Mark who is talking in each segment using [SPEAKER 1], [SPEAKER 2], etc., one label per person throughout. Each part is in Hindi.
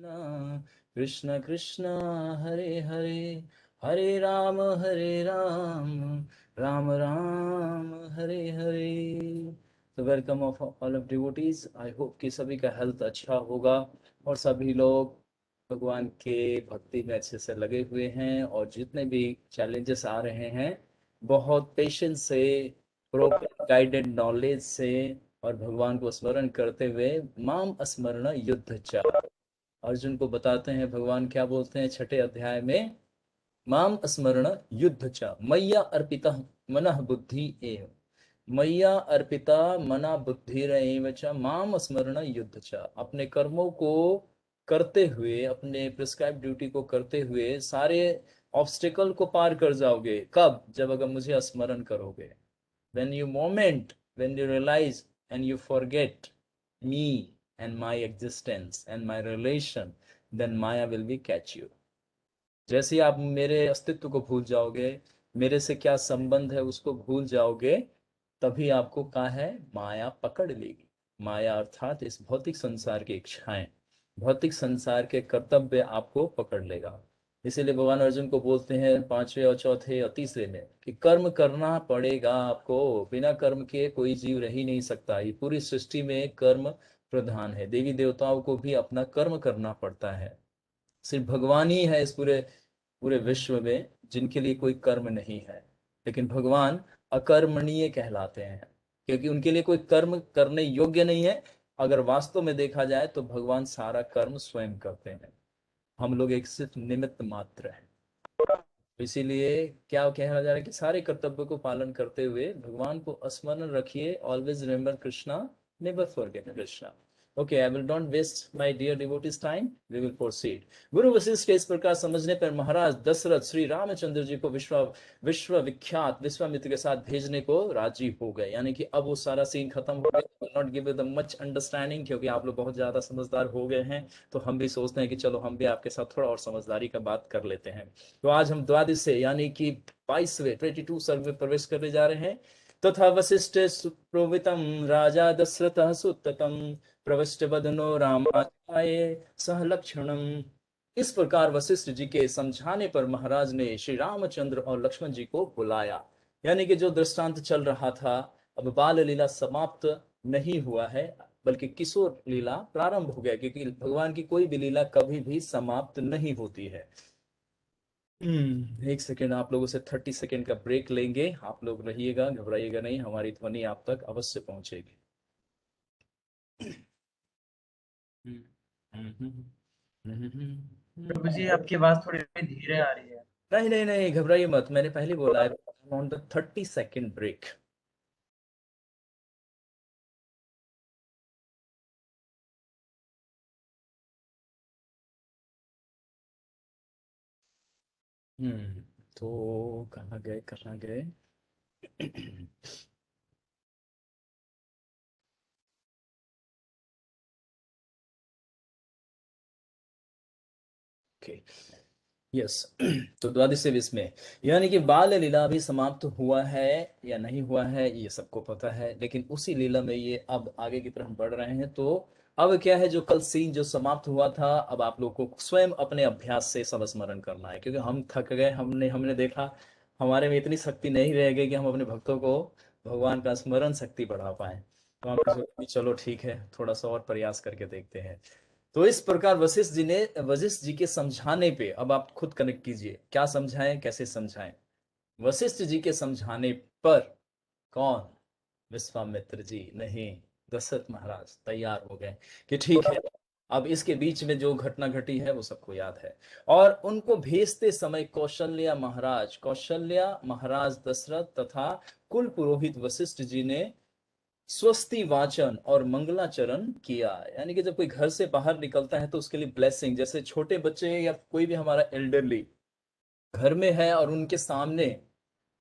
[SPEAKER 1] कृष्णा कृष्ण कृष्ण हरे हरे हरे राम राम राम हरे हरे। तो welcome of all of devotees. I hope कि सभी का हेल्थ अच्छा होगा और सभी लोग भगवान के भक्ति में अच्छे से लगे हुए हैं, और जितने भी चैलेंजेस आ रहे हैं बहुत पेशेंस से, प्रॉपर गाइडेड नॉलेज से और भगवान को स्मरण करते हुए माम स्मरण युद्ध च, अर्जुन को बताते हैं भगवान क्या बोलते हैं छठे अध्याय में, माम स्मरण युद्ध च मय्या अर्पिता मनः बुद्धि एव, मय्या अर्पिता मना बुद्धिरेव च माम स्मरण युद्ध च। अपने कर्मों को करते हुए, अपने प्रिस्क्राइब ड्यूटी को करते हुए सारे ऑब्स्टिकल को पार कर जाओगे। कब? जब अगर मुझे स्मरण करोगे। when you moment when you realize and you forget me and my existence and my relation, then maya will be catch you। जैसे ही आप मेरे अस्तित्व को भूल जाओगे, मेरे से क्या संबंध है उसको भूल जाओगे, तभी आपको क्या है, माया पकड़ लेगी। माया अर्थात इस भौतिक संसार की इच्छाएं, भौतिक संसार के कर्तव्य आपको पकड़ लेगा। इसीलिए भगवान अर्जुन को बोलते हैं पांचवें और चौथे और तीसरे में कि कर्म करना पड़ेगा आपको, बिना कर्म के कोई जीव रह ही नहीं सकता। ये पूरी सृष्टि में कर्म प्रधान है, देवी देवताओं को भी अपना कर्म करना पड़ता है। सिर्फ भगवान ही है इस पूरे पूरे विश्व में जिनके लिए कोई कर्म नहीं है। लेकिन भगवान अकर्मणीय कहलाते हैं क्योंकि उनके लिए कोई कर्म करने योग्य नहीं है। अगर वास्तव में देखा जाए तो भगवान सारा कर्म स्वयं करते हैं, हम लोग एक सिर्फ निमित्त मात्र हैं। इसीलिए क्या कहा जा रहा है कि सारे कर्तव्य को पालन करते हुए भगवान को स्मरण रखिए। Always remember Krishna, never forget Krishna. Okay, I will don't waste my dear devotees time, we will proceed. Guru Vashishtha के इस प्रकार समझने पर महाराज दशरथ श्री रामचंद्र जी को विश्व विख्यात विश्वामित्र के साथ भेजने को राजी हो गए। यानी कि अब वो सारा सीन खत्म हो गया। Not give the much understanding, क्योंकि आप लोग बहुत ज्यादा समझदार हो गए हैं, तो हम भी सोचते हैं कि चलो हम भी आपके साथ थोड़ा और समझदारी का बात कर लेते हैं। तो आज हम द्वादश से यानी कि 22वें 22 सर्ग में प्रवेश करने जा रहे हैं। तथा वशिष्ठ सुप्रोवितम राजा दशरथ सुततम प्रविष्ट बदनो रामाय सह लक्षणम। इस प्रकार वशिष्ठ जी के समझाने पर महाराज ने श्री रामचंद्र और लक्ष्मण जी को बुलाया। यानी कि जो दृष्टांत चल रहा था, अब बाल लीला समाप्त नहीं हुआ है बल्कि किशोर लीला प्रारंभ हो गया, क्योंकि भगवान की कोई भी लीला कभी भी समाप्त नहीं होती है। एक सेकेंड, आप लोगों से 30 सेकेंड का ब्रेक लेंगे। आप लोग रहिएगा, घबराइएगा नहीं, हमारी ध्वनि आप तक अवश्य पहुंचेगी।
[SPEAKER 2] प्रभु जी आपकी आवाज थोड़ी धीरे आ रही है।
[SPEAKER 1] नहीं नहीं नहीं, घबराइए मत, मैंने पहले बोला है ऑन द 30 सेकेंड ब्रेक। तो कहाँ गए कहाँ गए? Okay, yes. तो द्वादश में यानी कि बाल लीला भी समाप्त हुआ है या नहीं हुआ है ये सबको पता है, लेकिन उसी लीला में ये अब आगे की तरफ बढ़ रहे हैं। तो अब क्या है, जो कल सीन जो समाप्त हुआ था, अब आप लोग को स्वयं अपने अभ्यास से सब स्मरण करना है, क्योंकि हम थक गए। हमने हमने देखा हमारे में इतनी शक्ति नहीं रह गई कि हम अपने भक्तों को भगवान का स्मरण शक्ति बढ़ा पाए। तो हमने सोचा कि चलो ठीक है, थोड़ा सा और प्रयास करके देखते हैं। तो इस प्रकार वशिष्ठ जी के समझाने पे, अब आप खुद कनेक्ट कीजिए, क्या समझाएं कैसे समझाएं। वशिष्ठ जी के समझाने पर कौन? विश्वामित्र जी नहीं, दशरथ महाराज तैयार हो गए कि ठीक है, अब इसके बीच में जो घटना घटी है वो सबको याद है। और उनको भेजते समय कौशल्या महाराज दशरथ तथा कुल पुरोहित वशिष्ठ जी ने स्वस्ति वाचन और मंगलाचरण किया। यानी कि जब कोई घर से बाहर निकलता है तो उसके लिए ब्लेसिंग, जैसे छोटे बच्चे या कोई भी हमारा एल्डरली घर में है और उनके सामने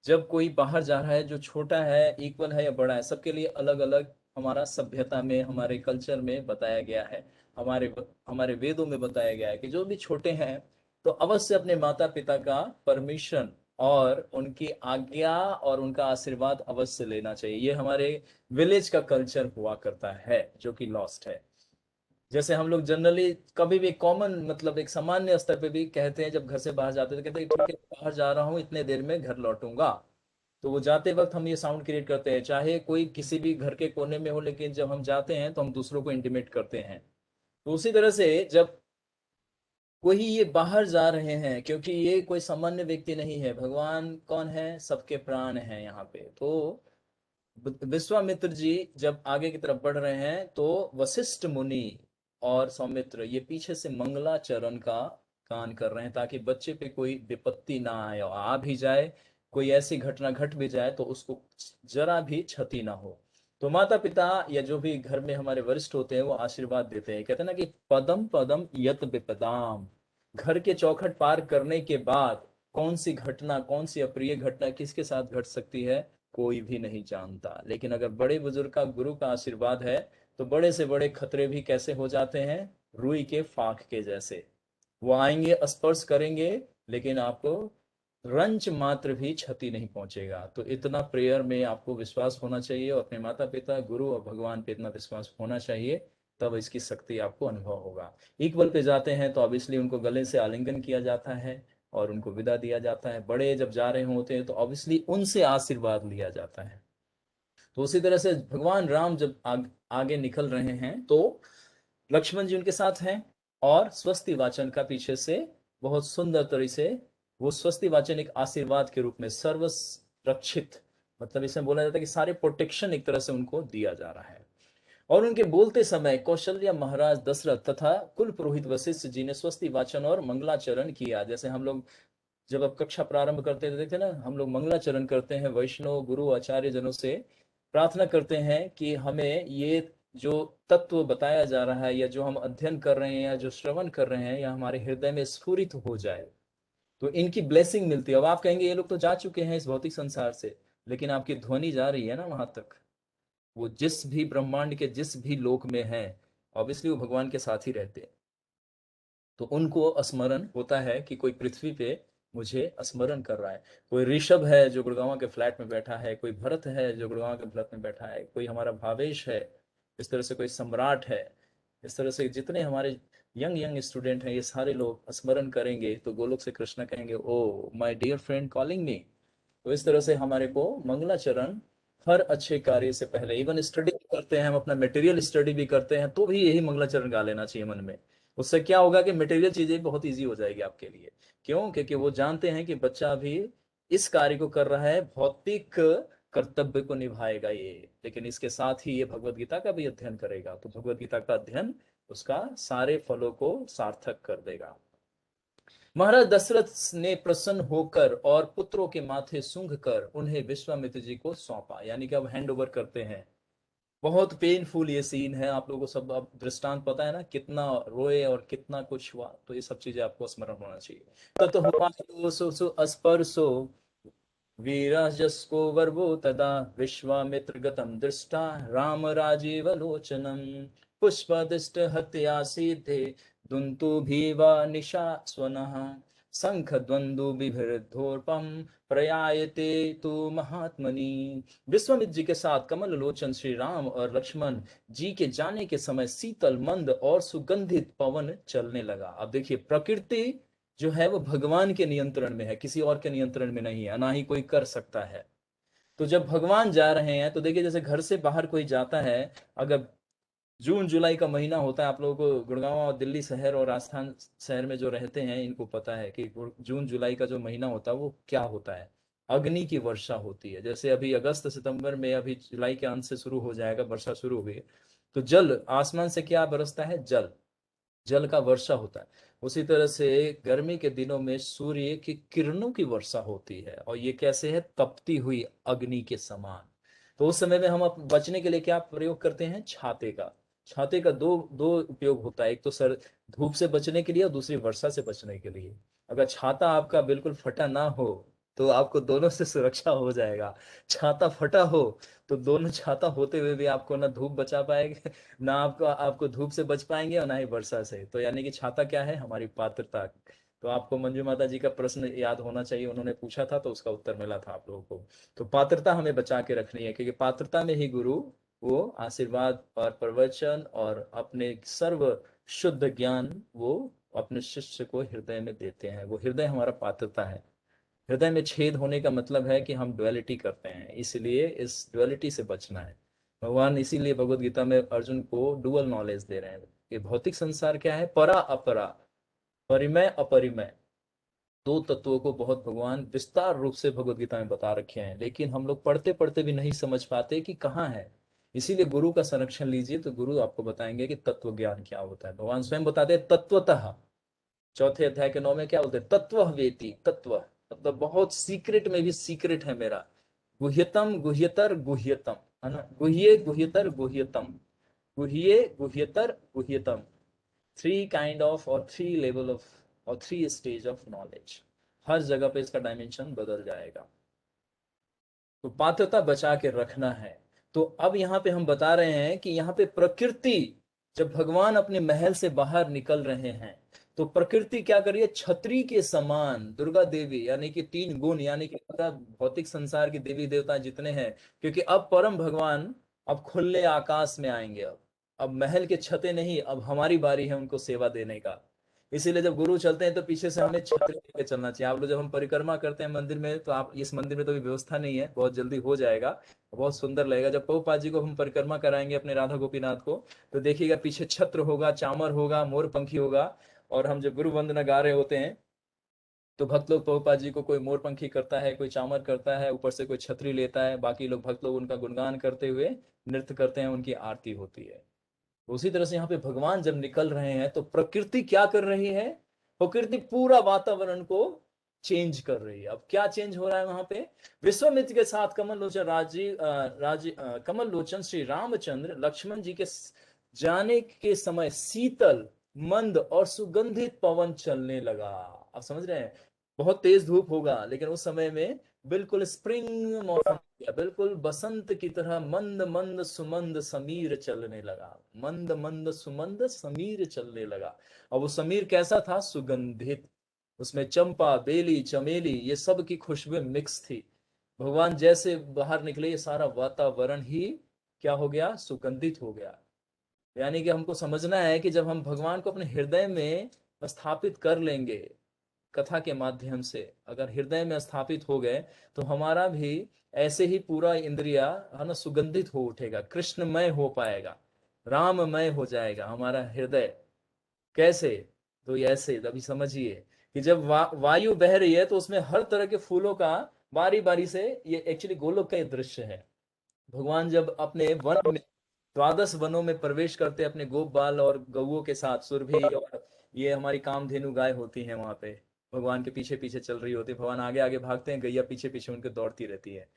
[SPEAKER 1] जब कोई बाहर जा रहा है, जो छोटा है इक्वल है या बड़ा है, सबके लिए अलग अलग हमारा सभ्यता में, हमारे कल्चर में बताया गया है, हमारे हमारे वेदों में बताया गया है कि जो भी छोटे हैं तो अवश्य अपने माता पिता का परमिशन और उनकी आज्ञा और उनका आशीर्वाद अवश्य लेना चाहिए। ये हमारे विलेज का कल्चर हुआ करता है जो कि लॉस्ट है। जैसे हम लोग जनरली कभी भी कॉमन मतलब एक सामान्य स्तर पे भी कहते हैं, जब घर से बाहर जाते हैं तो कहते हैं ठीक है बाहर जा रहा हूँ इतने देर में घर लौटूंगा। तो वो जाते वक्त हम ये साउंड क्रिएट करते हैं, चाहे कोई किसी भी घर के कोने में हो, लेकिन जब हम जाते हैं तो हम दूसरों को इंटीमेट करते हैं। तो उसी तरह से जब कोई ये बाहर जा रहे हैं, क्योंकि ये कोई सामान्य व्यक्ति नहीं है, भगवान कौन है, सबके प्राण हैं यहाँ पे। तो विश्वामित्र जी जब आगे की तरफ बढ़ रहे हैं तो वशिष्ठ मुनि और सौमित्र ये पीछे से मंगलाचरण का कान कर रहे हैं, ताकि बच्चे पे कोई विपत्ति ना आए, और आ भी जाए कोई ऐसी घटना घट भी जाए तो उसको जरा भी क्षति ना हो। तो माता पिता या जो भी घर में हमारे वरिष्ठ होते हैं वो आशीर्वाद देते हैं, कहते हैं ना कि पदम पदम यत विपदाम। घर के चौखट पार करने के बाद कौन सी घटना, कौन सी अप्रिय घटना किसके साथ घट सकती है, कोई भी नहीं जानता। लेकिन अगर बड़े बुजुर्ग का, गुरु का आशीर्वाद है तो बड़े से बड़े खतरे भी कैसे हो जाते हैं, रुई के फाक के जैसे। वो आएंगे, स्पर्श करेंगे, लेकिन आपको रंच मात्र भी क्षति नहीं पहुंचेगा। तो इतना प्रेयर में आपको विश्वास होना चाहिए, और अपने माता पिता, गुरु और भगवान पे इतना विश्वास होना चाहिए, तब इसकी शक्ति आपको अनुभव होगा। इक्वल पे जाते हैं तो ऑब्वियसली उनको गले से आलिंगन किया जाता है और उनको विदा दिया जाता है। बड़े जब जा रहे होते हैं तो ऑब्वियसली उनसे आशीर्वाद लिया जाता है। तो उसी तरह से भगवान राम जब आगे निकल रहे हैं तो लक्ष्मण जी उनके साथ हैं, और स्वस्ति वाचन का पीछे से बहुत सुंदर तरीके से, वो स्वस्ति वाचन एक आशीर्वाद के रूप में सर्व रक्षित, मतलब इसमें बोला जाता है कि सारे प्रोटेक्शन एक तरह से उनको दिया जा रहा है। और उनके बोलते समय कौशल्या महाराज दशरथ तथा कुल पुरोहित वशिष्ठ जी ने स्वस्ति वाचन और मंगलाचरण किया। जैसे हम लोग जब अब कक्षा प्रारंभ करते हैं तो देखते हैं ना, हम लोग मंगलाचरण करते हैं, वैष्णव गुरु आचार्य जनों से प्रार्थना करते हैं कि हमें ये जो तत्व बताया जा रहा है, या जो हम अध्ययन कर रहे हैं, या जो श्रवण कर रहे हैं, या हमारे हृदय में स्फुरित हो जाए, तो इनकी ब्लेसिंग मिलती है। अब आप कहेंगे ये लोग तो जा चुके हैं इस भौतिक संसार से, लेकिन आपकी ध्वनि जा रही है ना वहां तक। वो जिस भी ब्रह्मांड के जिस भी लोक में है, ऑब्वियसली वो भगवान के साथ ही रहते हैं। तो उनको स्मरण होता है कि कोई पृथ्वी पे मुझे स्मरण कर रहा है। कोई ऋषभ है जो गुड़गांव के फ्लैट में बैठा है, कोई भरत है जो गुड़गांव के फ्लैट में बैठा है, कोई हमारा भावेश है, इस तरह से कोई सम्राट है। इस तरह से जितने हमारे यंग यंग स्टूडेंट हैं, ये सारे लोग स्मरण करेंगे तो गोलोक से कृष्ण कहेंगे, oh my dear friend calling me. तो इस तरह से हमारे को मंगलाचरण हर अच्छे कार्य से पहले, इवन स्टडी करते हैं हम, अपना मटेरियल स्टडी भी करते हैं, तो भी यही मंगलाचरण गा लेना चाहिए मन में। उससे क्या होगा कि मटेरियल चीजें बहुत इजी हो जाएगी आपके लिए। क्यों? क्योंकि वो जानते हैं कि बच्चा अभी इस कार्य को कर रहा है, भौतिक कर्तव्य को निभाएगा ये, लेकिन इसके साथ ही ये भगवत गीता का भी अध्ययन करेगा, तो भगवत गीता का अध्ययन उसका सारे फलों को सार्थक कर देगा। महाराज दशरथ ने प्रसन्न होकर और पुत्रों के माथे सूंघ कर उन्हें विश्वामित्र जी को सौंपा, यानी कि अब हैंड ओवर करते हैं। बहुत पेनफुल ये सीन है, आप लोगों को सब अब दृष्टांत पता है ना, कितना रोए और कितना कुछ हुआ, तो ये सब चीजें आपको स्मरण होना चाहिए। तत हुआ सु स्पर्शो वीराजस्को वर्वो तदा विश्वामित्र गतम दृष्टा राम राजीव लोचनम पुष्पदिष्ट हत्या सीधे दुंतु भीवा निशा स्वनः शंख द्वंदु बिभिर्धोर्पम प्रयायते तु महात्मनि। विश्वामित्र जी के साथ कमल लोचन श्री राम और लक्ष्मण जी के जाने के समय शीतल मंद और सुगंधित पवन चलने लगा। अब देखिए, प्रकृति जो है वो भगवान के नियंत्रण में है, किसी और के नियंत्रण में नहीं है, ना ही कोई कर सकता है। तो जब भगवान जा रहे हैं तो देखिए, जैसे घर से बाहर कोई जाता है, अगर जून जुलाई का महीना होता है, आप लोगों को गुड़गांव और दिल्ली शहर और राजस्थान शहर में जो रहते हैं इनको पता है कि जून जुलाई का जो महीना होता है वो क्या होता है, अग्नि की वर्षा होती है। जैसे अभी अगस्त सितंबर में, अभी जुलाई के अंत से शुरू हो जाएगा, वर्षा शुरू हो गई, तो जल आसमान से क्या बरसता है, जल, जल का वर्षा होता है। उसी तरह से गर्मी के दिनों में सूर्य की किरणों की वर्षा होती है, और ये कैसे है, तपती हुई अग्नि के समान। तो उस समय में हम बचने के लिए क्या प्रयोग करते हैं, छाते का। छाते का दो दो उपयोग होता है, एक तो सर धूप से बचने के लिए, और दूसरी वर्षा से बचने के लिए। अगर छाता आपका बिल्कुल फटा ना हो तो आपको दोनों से सुरक्षा हो जाएगा। छाता फटा हो तो दोनों छाता होते हुए भी आपको ना धूप बचा पाएगा, ना आपको आपको धूप से बच पाएंगे, और ना ही वर्षा से। तो यानी कि छाता क्या है, हमारी पात्रता। तो आपको मंजू माता जी का प्रश्न याद होना चाहिए, उन्होंने पूछा था तो उसका उत्तर मिला था आप लोगों को। तो पात्रता हमें बचा के रखनी है, क्योंकि पात्रता में ही गुरु वो आशीर्वाद और प्रवचन और अपने सर्व शुद्ध ज्ञान वो अपने शिष्य को हृदय में देते हैं। वो हृदय हमारा पात्रता है। हृदय में छेद होने का मतलब है कि हम ड्युअलिटी करते हैं, इसलिए इस ड्युअलिटी से बचना है। भगवान इसीलिए भगवत गीता में अर्जुन को डुअल नॉलेज दे रहे हैं कि भौतिक संसार क्या है, परा अपरा, परिमय अपरिमय, दो तत्वों को बहुत भगवान विस्तार रूप से भगवत गीता में बता रखे हैं, लेकिन हम लोग पढ़ते पढ़ते भी नहीं समझ पाते कि कहाँ है। इसीलिए गुरु का संरक्षण लीजिए तो गुरु आपको बताएंगे कि तत्व ज्ञान क्या होता है। भगवान स्वयं बताते हैं तत्वतः, चौथे अध्याय के 9 में क्या बोलते हैं, तत्व वेति, तत्व मतलब बहुत सीक्रेट में भी सीक्रेट है मेरा, गुह्यतम गुह्यतर गुह्यतम, है ना, गुह्ये गुह्यतर गुह्यतम, गुह्ये गुह्यतर गुह्यतम, थ्री काइंड ऑफ और थ्री लेवल ऑफ और थ्री स्टेज ऑफ नॉलेज। हर जगह पे इसका डायमेंशन बदल जाएगा। तो पात्रता बचा के रखना है। तो अब यहाँ पे हम बता रहे हैं कि यहाँ पे प्रकृति, जब भगवान अपने महल से बाहर निकल रहे हैं तो प्रकृति क्या कर रही है, छतरी के समान दुर्गा देवी, यानी कि तीन गुण, यानी कि पूरा भौतिक संसार के देवी देवता जितने हैं, क्योंकि अब परम भगवान अब खुले आकाश में आएंगे। अब महल के छते नहीं, अब हमारी बारी है उनको सेवा देने का। इसीलिए जब गुरु चलते हैं तो पीछे से हमें छतरी लेके चलना चाहिए। आप लोग जब हम परिक्रमा करते हैं मंदिर में, तो आप, इस मंदिर में तो अभी व्यवस्था नहीं है, बहुत जल्दी हो जाएगा, बहुत सुंदर लगेगा। जब प्रभुपाद जी को हम परिक्रमा कराएंगे अपने राधा गोपीनाथ को, तो देखिएगा पीछे छत्र होगा, चामर होगा, मोर पंखी होगा। और हम जब गुरु वंदना गा रहे होते हैं तो भक्त लोग प्रभुपाद जी को, कोई मोर पंखी करता है, कोई चामर करता है, ऊपर से कोई छतरी लेता है, बाकी लोग भक्त लोग उनका गुणगान करते हुए नृत्य करते हैं, उनकी आरती होती है। उसी तरह से यहाँ पे भगवान जब निकल रहे हैं तो प्रकृति क्या कर रही है, प्रकृति पूरा वातावरण को चेंज कर रही है। अब क्या चेंज हो रहा है वहां पे, विश्वामित्र के साथ कमल लोचन कमल लोचन श्री रामचंद्र लक्ष्मण जी के जाने के समय शीतल मंद और सुगंधित पवन चलने लगा। आप समझ रहे हैं, बहुत तेज धूप होगा लेकिन उस समय में बिल्कुल स्प्रिंग मौसम, बिल्कुल बसंत की तरह मंद मंद सुमंद समीर चलने लगा, मंद मंद सुमंद समीर चलने लगा। और वो समीर कैसा था, सुगंधित, उसमें चंपा बेली चमेली ये सब की खुशबू मिक्स थी। भगवान जैसे बाहर निकले ये सारा वातावरण ही क्या हो गया, सुगंधित हो गया। यानी कि हमको समझना है कि जब हम भगवान को अपने हृदय में स्थापित कर लेंगे, कथा के माध्यम से अगर हृदय में स्थापित हो गए, तो हमारा भी ऐसे ही पूरा इंद्रिया है ना सुगंधित हो उठेगा, कृष्णमय हो पाएगा, राममय हो जाएगा हमारा हृदय। कैसे, तो ऐसे अभी समझिए कि जब वायु बह रही है तो उसमें हर तरह के फूलों का बारी बारी से, ये एक्चुअली गोलोक का ये दृश्य है। भगवान जब अपने वन में, द्वादश वनों में प्रवेश करते अपने गोप बाल और गौओं के साथ, सुरभि और ये हमारी कामधेनु गाय होती है वहां पे, भगवान के पीछे पीछे चल रही होती है, भगवान आगे आगे भागते हैं, गैया पीछे पीछे उनके दौड़ती रहती है।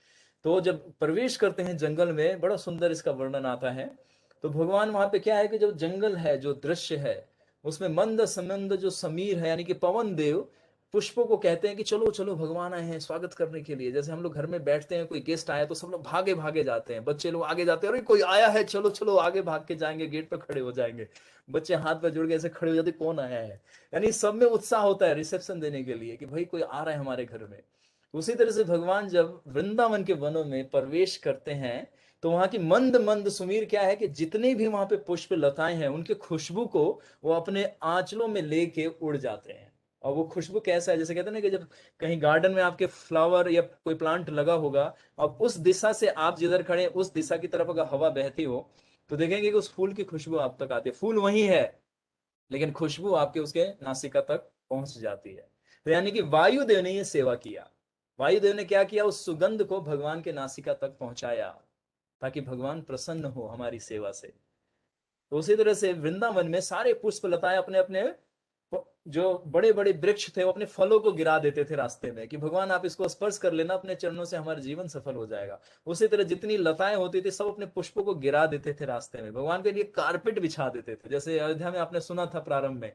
[SPEAKER 1] तो जब प्रवेश करते हैं जंगल में, बड़ा सुंदर इसका वर्णन आता है। तो भगवान वहां पे क्या है कि जो जंगल है, जो दृश्य है, उसमें मंद समंद जो समीर है, यानी कि पवन देव पुष्पों को कहते हैं कि चलो चलो भगवान आए हैं स्वागत करने के लिए। जैसे हम लोग घर में बैठते हैं, कोई गेस्ट आया तो सब लोग भागे भागे जाते हैं, बच्चे लोग आगे जाते हैं, अरे कोई आया है चलो चलो आगे भाग के जाएंगे, गेट पर खड़े हो जाएंगे, बच्चे हाथ पर जुड़ के ऐसे खड़े हो जाते, कौन आया है। यानी सब में उत्साह होता है रिसेप्शन देने के लिए कि भाई कोई आ रहा है हमारे घर में। उसी तरह से भगवान जब वृंदावन के वनों में प्रवेश करते हैं तो वहां की मंद मंद सुमीर क्या है कि जितने भी वहां पे पुष्प लताएं हैं उनके खुशबू को वो अपने आंचलों में लेके उड़ जाते हैं। और वो खुशबू कैसा है, जैसे कहते हैं ना कि जब कहीं गार्डन में आपके फ्लावर या कोई प्लांट लगा होगा, अब उस दिशा से आप जिधर खड़े उस दिशा की तरफ अगर हवा बहती हो तो देखेंगे कि उस फूल की खुशबू आप तक आती है। फूल वही है लेकिन खुशबू आपके उसके नासिका तक पहुंच जाती है। तो यानी कि वायुदेव ने ये सेवा किया, वायुदेव ने क्या किया, उस सुगंध को भगवान के नासिका तक पहुंचाया ताकि भगवान प्रसन्न हो हमारी सेवा से। तो उसी तरह से वृंदावन में सारे पुष्प लताएं अपने अपने जो बड़े बड़े वृक्ष थे वो अपने फलों को गिरा देते थे रास्ते में कि भगवान आप इसको स्पर्श कर लेना, अपने चरणों से हमारा जीवन सफल हो जाएगा। उसी तरह जितनी लताएं होती थी सब अपने पुष्पों को गिरा देते थे रास्ते में, भगवान के लिए कारपेट बिछा देते थे। जैसे अयोध्या में आपने सुना था प्रारंभ में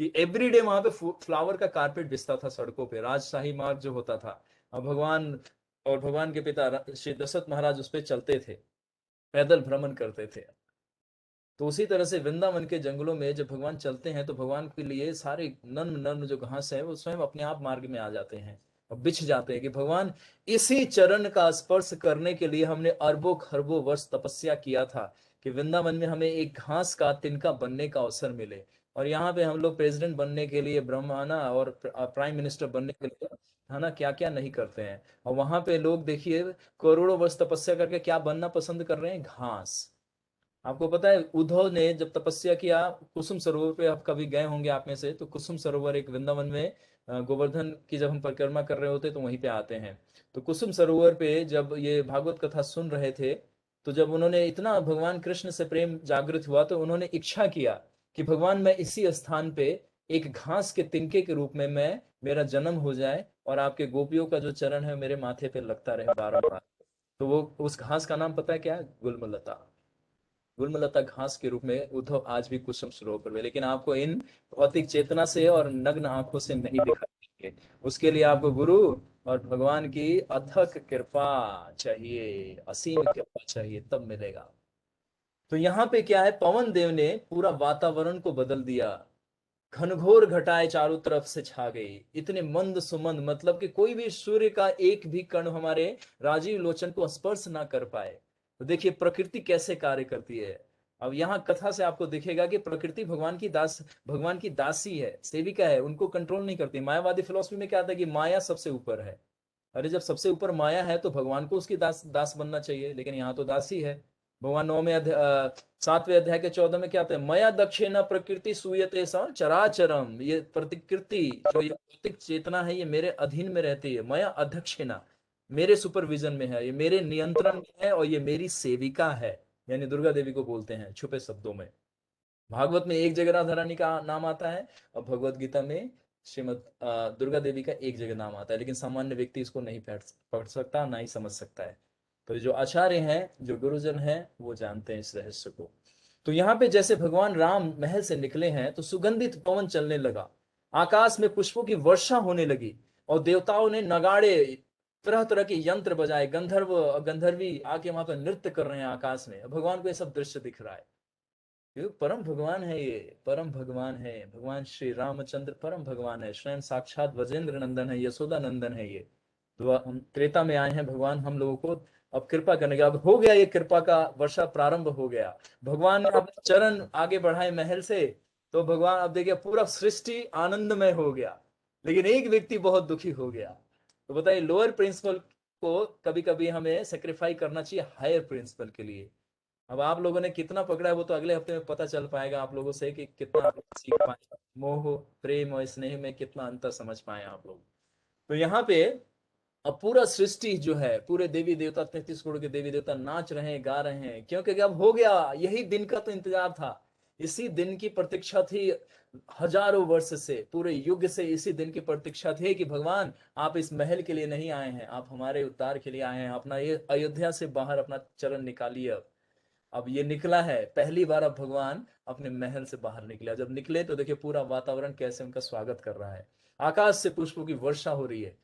[SPEAKER 1] कि एवरीडे वहां पे फ्लावर का कारपेट बिछता था सड़कों पे, राजशाही मार्ग जो होता था। और भगवान और भगवान के पिता श्री दशरथ महाराज उस पर चलते थे, पैदल भ्रमण करते थे। तो उसी तरह से वृंदावन के जंगलों में जब भगवान चलते हैं तो भगवान के लिए सारे नन्म नन्म जो घास है वो स्वयं अपने आप मार्ग में आ जाते हैं। बिछ जाते हैं कि भगवान इसी चरण का स्पर्श करने के लिए हमने अरबों खरबों वर्ष तपस्या किया था कि वृंदावन में हमें एक घास का तिनका बनने का अवसर मिले। और यहाँ पे हम लोग प्रेसिडेंट बनने के लिए ब्रह्माना और प्राइम मिनिस्टर बनने के लिए है ना क्या क्या नहीं करते हैं। और वहां पे लोग देखिए करोड़ों वर्ष तपस्या करके क्या बनना पसंद कर रहे हैं, घास। आपको पता है उद्धव ने जब तपस्या किया कुसुम सरोवर पे, आप कभी गए होंगे आप में से, तो कुसुम सरोवर एक वृंदावन में गोवर्धन की जब हम परिक्रमा कर रहे होते तो वहीं पे आते हैं। तो कुसुम सरोवर पे जब ये भागवत कथा सुन रहे थे, तो जब उन्होंने इतना भगवान कृष्ण से प्रेम जागृत हुआ तो उन्होंने इच्छा किया कि भगवान मैं इसी स्थान पे एक घास के तिनके के रूप में मैं मेरा जन्म हो जाए और आपके गोपियों का जो चरण है मेरे माथे पे लगता रहे बारंबार। तो वो उस घास का नाम पता है क्या है? गुलमलता। गुलमलता घास के रूप में उद्धव आज भी कुसुम सरोवर में, लेकिन आपको इन भौतिक चेतना से और नग्न आंखों से नहीं दिखाई देंगे। उसके लिए आपको गुरु और भगवान की अथक कृपा चाहिए, असीम कृपा चाहिए, तब मिलेगा। तो यहाँ पे क्या है, पवन देव ने पूरा वातावरण को बदल दिया। घनघोर घटाएं चारों तरफ से छा गई, इतने मंद सुमंद, मतलब कि कोई भी सूर्य का एक भी कण हमारे राजीव लोचन को स्पर्श ना कर पाए। तो देखिए प्रकृति कैसे कार्य करती है। अब यहाँ कथा से आपको दिखेगा कि प्रकृति भगवान की दासी है, सेविका है, उनको कंट्रोल नहीं करती। मायावादी फिलोसफी में क्या आता है कि माया सबसे ऊपर है। अरे जब सबसे ऊपर माया है तो भगवान को उसकी दास दास बनना चाहिए, लेकिन यहाँ तो दासी है। भगवान 7वें अध्याय के 14 में क्या आता है, मया दक्षिणा प्रकृति सूयते स चराचरम। ये प्रकृति जो ये भौतिक चेतना है ये मेरे अधीन में रहती है, मया अध्यक्षिणा, मेरे सुपरविजन में है, ये मेरे नियंत्रण में है और ये मेरी सेविका है। यानी दुर्गा देवी को बोलते हैं छुपे शब्दों में। भागवत में एक जगह राधा रानी का नाम आता है और भगवत गीता में श्रीमद दुर्गा देवी का एक जगह नाम आता है, लेकिन सामान्य व्यक्ति इसको नहीं पढ़ सकता, ना ही समझ सकता है। तो जो आचार्य हैं, जो गुरुजन हैं, वो जानते हैं इस रहस्य को। तो यहाँ पे जैसे भगवान राम महल से निकले हैं तो सुगंधित पवन चलने लगा, आकाश में पुष्पों की वर्षा होने लगी और देवताओं ने नगाड़े, तरह तरह के यंत्र बजाए, गंधर्व गंधर्वी आके वहां पर नृत्य कर रहे हैं आकाश में। भगवान को ये सब दृश्य दिख रहा है। ये परम भगवान है, ये परम भगवान है, भगवान श्री रामचंद्र परम भगवान है, स्वयं साक्षात वजेंद्र नंदन है, यशोदा नंदन है ये। तो हम त्रेता में आए हैं भगवान हम लोगों को अब कृपा करने का, अब हो गया, ये कृपा का वर्षा प्रारंभ हो गया। भगवान ने अपने चरण आगे बढ़ाए महल से, तो भगवान अब देखिए पूरा सृष्टि आनंदमय हो गया, लेकिन एक व्यक्ति बहुत दुखी हो गया। तो बताइए लोअर प्रिंसिपल को कभी कभी हमें सेक्रीफाई करना चाहिए हायर प्रिंसिपल के लिए। अब आप लोगों ने कितना पकड़ा है वो तो अगले हफ्ते में पता चल पाएगा आप लोगों से कि कितना आप लोग सीख पाए, मोह प्रेम और स्नेह में कितना अंतर समझ पाए आप लोग। तो यहाँ पे अब पूरा सृष्टि जो है, पूरे देवी देवता 33 करोड़ के देवी देवता नाच रहे हैं, गा रहे हैं, क्योंकि अब हो गया, यही दिन का तो इंतजार था। इसी दिन की प्रतीक्षा थी, हजारों वर्ष से, पूरे युग से इसी दिन की प्रतीक्षा थी कि भगवान आप इस महल के लिए नहीं आए हैं, आप हमारे उद्धार के लिए आए हैं। अपना ये अयोध्या से बाहर अपना चरण निकालिए। अब ये निकला है पहली बार, अब भगवान अपने महल से बाहर निकले। जब निकले तो देखिए पूरा वातावरण कैसे उनका स्वागत कर रहा है, आकाश से पुष्पों की वर्षा हो रही है।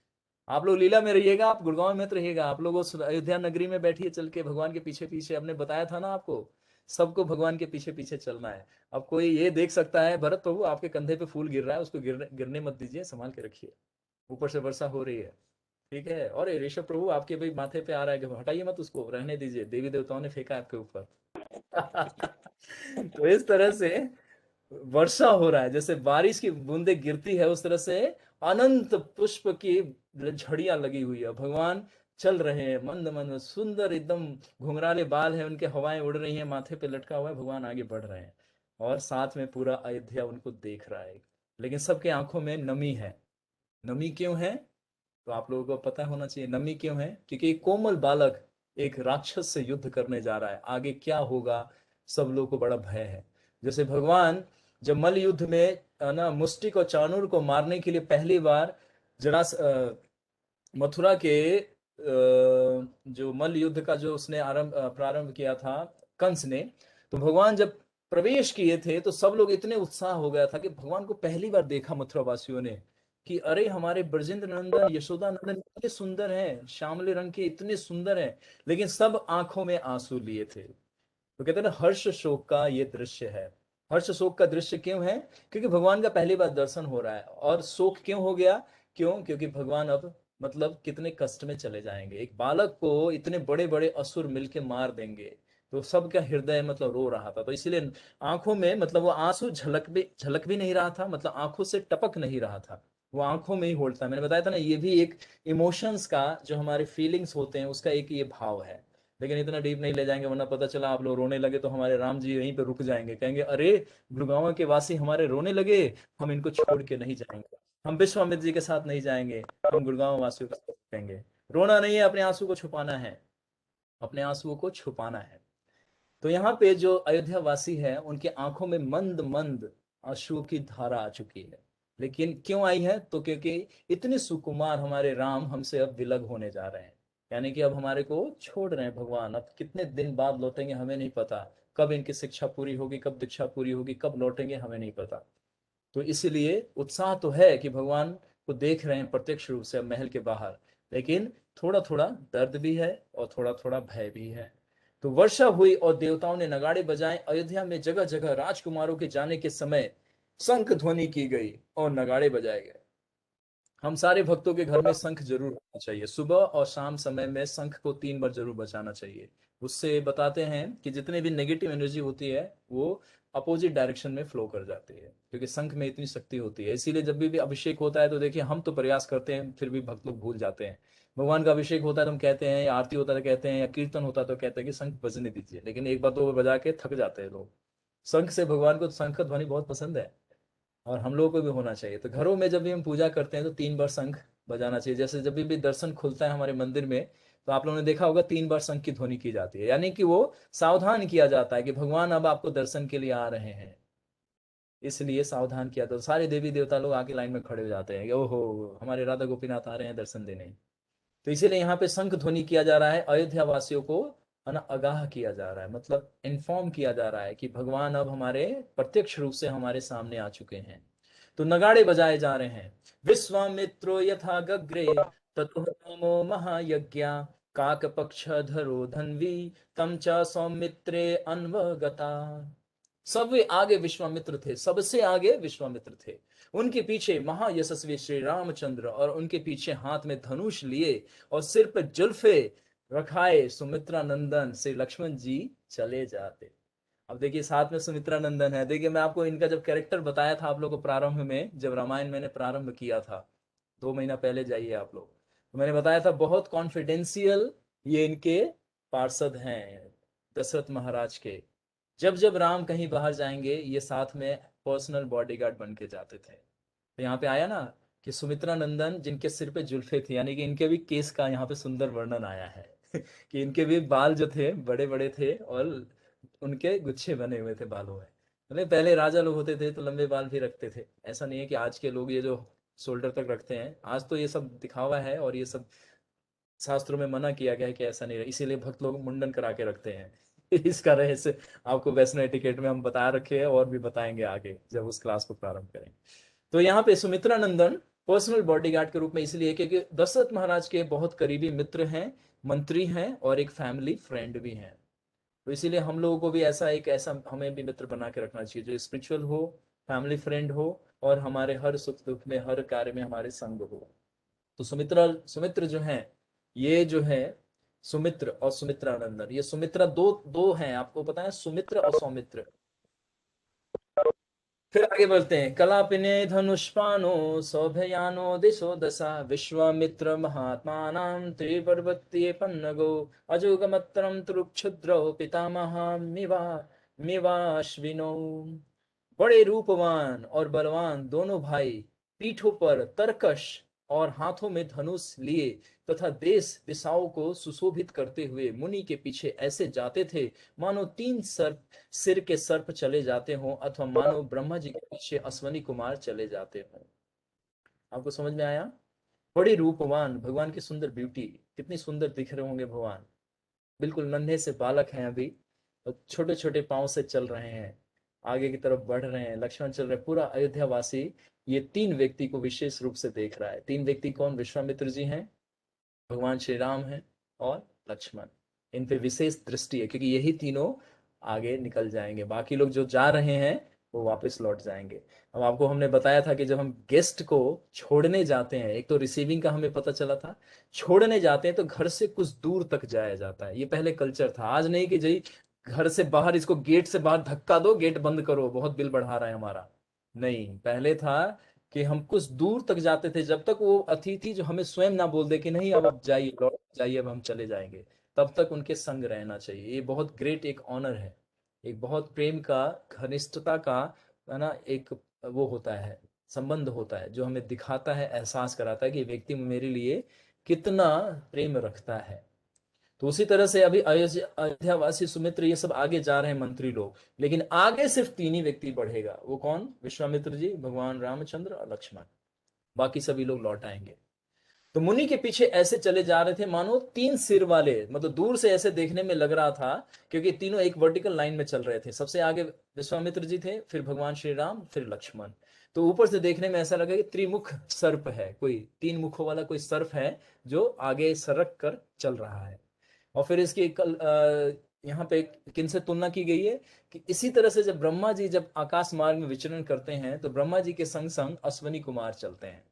[SPEAKER 1] आप लोग लीला में रहिएगा, आप गुड़गांव में तो रहिएगा, आप लोग उस अयोध्या नगरी में बैठिए चल के भगवान के पीछे पीछे। हमने बताया था ना आपको, सबको भगवान के पीछे पीछे चलना है। अब कोई ये देख सकता है भरत प्रभु आपके कंधे पे फूल गिर रहा है, उसको गिरने मत दीजिए, संभाल के रखिए, ऊपर से वर्षा हो रही है, ठीक है। और ये ऋषभ प्रभु आपके भाई माथे पे आ रहा है, हटाइए मत उसको, रहने दीजिए, देवी देवताओं ने फेंका है आपके ऊपर। तो इस तरह से वर्षा हो रहा है, जैसे बारिश की बूंदे गिरती है उस तरह से अनंत पुष्प की झड़ियां लगी हुई है। भगवान चल रहे हैं मंद मंद, सुंदर एकदम, घुंघराले बाल है उनके, हवाएं उड़ रही हैं, माथे पे लटका हुआ है, भगवान आगे बढ़ रहे हैं और साथ में पूरा अयोध्या उनको देख रहा है। लेकिन सबके आंखों में नमी है। नमी क्यों है? तो आप लोगों को पता होना चाहिए नमी क्यों है, क्योंकि एक कोमल बालक एक राक्षस से युद्ध करने जा रहा है, आगे क्या होगा सब लोगों को बड़ा भय है। जैसे भगवान जब मल्ल युद्ध में ना मुष्टिक और चाणूर को मारने के लिए पहली बार जरा मथुरा के जो मल्ल युद्ध का जो उसने प्रारंभ किया था कंस ने, तो भगवान जब प्रवेश किए थे तो सब लोग इतने उत्साह हो गया था कि भगवान को पहली बार देखा मथुरा वासियों ने, कि अरे हमारे ब्रजेंद्र नंदन यशोदा नंदन इतने सुंदर हैं, श्यामले रंग के इतने सुंदर हैं, लेकिन सब आंखों में आंसू लिए थे। तो कहते हैं ना हर्ष शोक का ये दृश्य है। हर्ष शोक का दृश्य क्यों है? क्योंकि भगवान का पहली बार दर्शन हो रहा है। और शोक क्यों हो गया? क्यों? क्योंकि भगवान अब मतलब कितने कष्ट में चले जाएंगे। एक बालक को इतने बड़े बड़े असुर मिलके मार देंगे, तो सबका हृदय मतलब रो रहा था। तो इसीलिए आंखों में मतलब वो आंसू झलक भी नहीं रहा था, मतलब आंखों से टपक नहीं रहा था, वो आंखों में ही होता है। मैंने बताया था ना, ये भी एक इमोशंस का, जो हमारे फीलिंग्स होते हैं उसका एक ये भाव है। लेकिन इतना डीप नहीं ले जाएंगे, वरना पता चला आप लोग रोने लगे तो हमारे राम जी यहीं पे रुक जाएंगे, कहेंगे अरे गुड़गांव के वासी हमारे रोने लगे, हम इनको छोड़ के नहीं जाएंगे, हम विश्वामित्र जी के साथ नहीं जाएंगे, हम गुड़गांव वासियों के साथ रुकेंगे। रोना नहीं है, अपने आंसू को छुपाना है, अपने आंसुओं को छुपाना है। तो यहाँ पे जो अयोध्या वासी है, उनके आंखों में मंद मंद आंसुओं की धारा आ चुकी है। लेकिन क्यों आई है? तो क्योंकि इतने सुकुमार हमारे राम हमसे अब विलग होने जा रहे हैं, यानी कि अब हमारे को छोड़ रहे हैं भगवान। अब कितने दिन बाद लौटेंगे हमें नहीं पता, कब इनकी शिक्षा पूरी होगी, कब दीक्षा पूरी होगी, कब लौटेंगे हमें नहीं पता। तो इसीलिए उत्साह तो है कि भगवान को देख रहे हैं प्रत्यक्ष रूप से अब महल के बाहर, लेकिन थोड़ा थोड़ा दर्द भी है और थोड़ा थोड़ा भय भी है। तो वर्षा हुई और देवताओं ने नगाड़े बजाए, अयोध्या में जगह जगह राजकुमारों के जाने के समय शंख ध्वनि की गई और नगाड़े बजाए गए। हम सारे भक्तों के घर में शंख जरूर होना चाहिए, सुबह और शाम समय में शंख को 3 बार जरूर बजाना चाहिए। उससे बताते हैं कि जितने भी नेगेटिव एनर्जी होती है वो अपोजिट डायरेक्शन में फ्लो कर जाती है, क्योंकि शंख में इतनी शक्ति होती है। इसीलिए जब भी अभिषेक होता है तो देखिए, हम तो प्रयास करते हैं फिर भी भक्त लोग भूल जाते हैं। भगवान का अभिषेक होता है तो हम कहते हैं, या आरती होता है तो कहते हैं, या कीर्तन होता है तो कहते हैं कि शंख बजने दीजिए, लेकिन एक बार तो वो बजा के थक जाते हैं लोग। शंख से भगवान को शंख ध्वनि बहुत पसंद है, और हम लोगों को भी होना चाहिए। तो घरों में जब भी हम पूजा करते हैं तो 3 बार शंख बजाना चाहिए। जैसे जब भी दर्शन खुलता है हमारे मंदिर में, तो आप लोगों ने देखा होगा 3 बार शंख की ध्वनि की जाती है, यानी कि वो सावधान किया जाता है कि भगवान अब आपको दर्शन के लिए आ रहे हैं, इसलिए सावधान किया। तो सारे देवी देवता लोग आके लाइन में खड़े हो जाते हैं कि ओहो हमारे राधा गोपीनाथ आ रहे हैं दर्शन देने। तो इसीलिए यहाँ पे शंख ध्वनि किया जा रहा है, अयोध्या वासियों को है ना आगाह किया जा रहा है, मतलब इन्फॉर्म किया जा रहा है कि भगवान अब हमारे प्रत्यक्ष रूप से हमारे सामने आ चुके हैं। तो नगाड़े बजाए जा रहे हैं। विश्वामित्रो यथा गग्रे ततो रामो महायज्ञ, काक पक्ष धरो धन्वी तम च सौमित्रे अन्वगता। सब आगे विश्वामित्र थे, सबसे आगे विश्वामित्र थे। उनके पीछे महायशस्वी श्री रामचंद्र, और उनके पीछे हाथ में धनुष लिए और सिर पर जुल्फे रखाए सुमित्रा नंदन श्री लक्ष्मण जी चले जाते। अब देखिए साथ में सुमित्रा नंदन है। देखिए मैं आपको इनका जब कैरेक्टर बताया था आप लोगों को प्रारंभ में, जब रामायण मैंने प्रारंभ किया था 2 महीना पहले, जाइए आप लोग, तो मैंने बताया था बहुत कॉन्फिडेंशियल ये इनके पार्षद हैं दशरथ महाराज के। जब जब राम कहीं बाहर जाएंगे ये साथ में पर्सनल बॉडीगार्ड बन के जाते थे। तो यहाँ पे आया ना कि सुमित्रा नंदन जिनके सिर पे जुल्फे थे, यानी कि इनके भी केस का यहाँ पे सुंदर वर्णन आया है कि इनके भी बाल जो थे बड़े बड़े थे, और उनके गुच्छे बने हुए थे बालों में। मतलब पहले राजा लोग होते थे तो लंबे बाल भी रखते थे, ऐसा नहीं है कि आज के लोग ये जो शोल्डर तक रखते हैं, आज तो ये सब दिखावा है, और ये सब शास्त्रों में मना किया गया है कि ऐसा नहीं रहे, इसीलिए भक्त लोग मुंडन करा के रखते हैं इसका रहस्य आपको वैष्णव एटिकेट में हम बता रखे हैं, और भी बताएंगे आगे जब उस क्लास को प्रारंभ करें। तो यहाँ पे सुमित्रा नंदन पर्सनल बॉडीगार्ड के रूप में इसलिए क्योंकि दशरथ महाराज के बहुत करीबी मित्र हैं, मंत्री हैं, और एक फैमिली फ्रेंड भी हैं। तो इसीलिए हम लोगों को भी ऐसा हमें भी मित्र बना के रखना चाहिए जो स्पिरिचुअल हो, फैमिली फ्रेंड हो, और हमारे हर सुख दुख में हर कार्य में हमारे संग हो। तो सुमित्र जो है, ये जो है सुमित्र और सुमित्रा नंदन, ये सुमित्रा दो दो हैं, आपको पता है, सुमित्र और सौमित्र। फिर आगे बढ़ते हैं। कलापिने धनुष्पानो सौभयानो दिशो दशा, विश्वामित्र महात्मानां त्रिपर्वत्ये पन्नगो, अजोगमत्रम तुरुक्षुद्रो पितामहा मिवाश्विनो। बड़े रूपवान और बलवान दोनों भाई पीठों पर तरकश और हाथों में धनुष लिए तथा देश दिशाओं को सुशोभित करते हुए मुनि के पीछे ऐसे जाते थे मानो 3 सर्प सिर के सर्प चले जाते हों, अथवा मानो ब्रह्मा जी के पीछे अश्वनी कुमार चले जाते हों। आपको समझ में आया? बड़ी रूपवान, भगवान की सुंदर ब्यूटी, कितनी सुंदर दिख रहे होंगे भगवान। बिल्कुल नन्हे से बालक हैं अभी, और छोटे छोटे पांव से चल रहे हैं, आगे की तरफ बढ़ रहे हैं, लक्ष्मण चल रहे हैं। पूरा अयोध्या वासी ये 3 व्यक्ति को विशेष रूप से देख रहा है। 3 व्यक्ति कौन? विश्वामित्र जी हैं, भगवान श्री राम हैं, और लक्ष्मण। इन पे विशेष दृष्टि है क्योंकि यही तीनों आगे निकल जाएंगे। बाकी लोग जो जा रहे हैं वो वापस लौट जाएंगे। अब आपको हमने बताया था कि जब हम गेस्ट को छोड़ने जाते हैं, एक तो रिसीविंग का हमें पता चला था, छोड़ने जाते हैं तो घर से कुछ दूर तक जाया जाता है। ये पहले कल्चर था, आज नहीं कि जी घर से बाहर, इसको गेट से बाहर धक्का दो, गेट बंद करो, बहुत बिल बढ़ा रहा है हमारा। नहीं, पहले था कि हम कुछ दूर तक जाते थे, जब तक वो अतिथि जो हमें स्वयं ना बोल दे कि नहीं अब जाइए, लौट जाइए, अब हम चले जाएंगे, तब तक उनके संग रहना चाहिए। ये बहुत ग्रेट एक ऑनर है, एक बहुत प्रेम का, घनिष्ठता का, है ना, एक वो होता है, संबंध होता है, जो हमें दिखाता है, एहसास कराता है कि व्यक्ति मेरे लिए कितना प्रेम रखता है। तो उसी तरह से अभी अयोध्यावासी सुमित्र ये सब आगे जा रहे हैं, मंत्री लोग, लेकिन आगे सिर्फ तीन ही व्यक्ति बढ़ेगा। वो कौन? विश्वामित्र जी, भगवान रामचंद्र और लक्ष्मण। बाकी सभी लोग लौट आएंगे। तो मुनि के पीछे ऐसे चले जा रहे थे मानो तीन सिर वाले, मतलब दूर से ऐसे देखने में लग रहा था, क्योंकि तीनों एक वर्टिकल लाइन में चल रहे थे। सबसे आगे विश्वामित्र जी थे, फिर भगवान श्री राम, फिर लक्ष्मण। तो ऊपर से देखने में ऐसा लगा कि त्रिमुख सर्प है, कोई तीन मुखों वाला कोई सर्प है जो आगे सरक कर चल रहा है। और फिर इसकी कल यहाँ पे किन से तुलना की गई है कि इसी तरह से जब ब्रह्मा जी जब आकाश मार्ग में विचरण करते हैं तो ब्रह्मा जी के संग संग अश्वनी कुमार चलते हैं,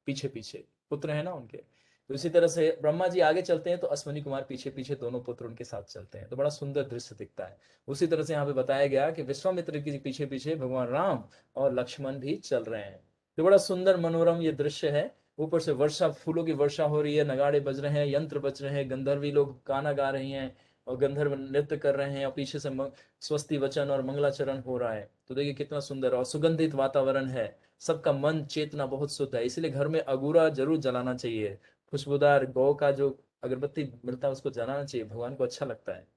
[SPEAKER 1] पीछे पीछे, पुत्र है ना उनके। तो इसी तरह से ब्रह्मा जी आगे चलते हैं तो अश्वनी कुमार पीछे पीछे, दोनों पुत्र उनके साथ चलते हैं। तो बड़ा सुंदर दृश्य दिखता है। उसी तरह से यहाँ पे बताया गया कि विश्वामित्र के पीछे पीछे भगवान राम और लक्ष्मण भी चल रहे हैं। तो बड़ा सुंदर मनोरम ये दृश्य है। ऊपर से वर्षा, फूलों की वर्षा हो रही है, नगाड़े बज रहे हैं, यंत्र बज रहे हैं, गंधर्वी लोग गाना गा रही हैं और गंधर्व नृत्य कर रहे हैं, और पीछे से स्वस्ति वचन और मंगलाचरण हो रहा है। तो देखिए कितना सुंदर और सुगंधित वातावरण है। सबका मन चेतना बहुत शुद्ध है, इसलिए घर में अगूरा जरूर जलाना चाहिए। खुशबूदार गौ का जो अगरबत्ती मिलता है उसको जलाना चाहिए, भगवान को अच्छा लगता है।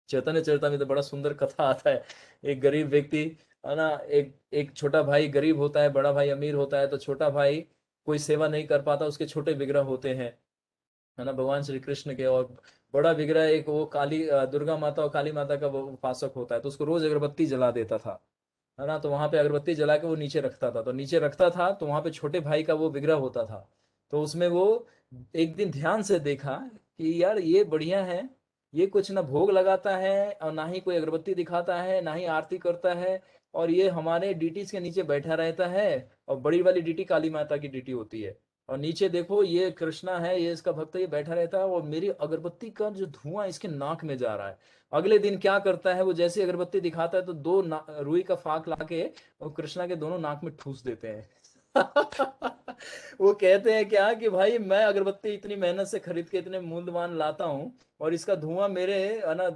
[SPEAKER 1] चैतन्य चरिता में तो बड़ा सुंदर कथा आता है। एक गरीब व्यक्ति, है ना, एक एक छोटा भाई गरीब होता है, बड़ा भाई अमीर होता है। तो छोटा भाई कोई सेवा नहीं कर पाता, उसके छोटे विग्रह होते हैं, है ना, भगवान श्री कृष्ण के। और बड़ा विग्रह एक वो काली दुर्गा माता और काली माता का वो उपासक होता है, तो उसको रोज अगरबत्ती जला देता था, है ना। तो वहां पे अगरबत्ती जला के वो नीचे रखता था, तो नीचे रखता था तो वहां पे छोटे भाई का वो विग्रह होता था। तो उसमें वो एक दिन ध्यान से देखा कि यार ये बढ़िया है, ये कुछ ना भोग लगाता है और ना ही कोई अगरबत्ती दिखाता है, ना ही आरती करता है, और ये हमारे डीटीज के नीचे बैठा रहता है। और बड़ी वाली डीटी काली माता की डीटी होती है, और नीचे देखो ये कृष्णा है, ये इसका भक्त, ये बैठा रहता है, और मेरी अगरबत्ती का जो धुआं इसके नाक में जा रहा है। अगले दिन क्या करता है, वो जैसे अगरबत्ती दिखाता है तो दो रुई का फाक लाके और कृष्णा के दोनों नाक में ठूस देते हैं। वो कहते हैं क्या कि भाई मैं अगरबत्ती इतनी मेहनत से खरीद के इतने मूल्यवान लाता हूँ, और इसका धुआं मेरे, है ना,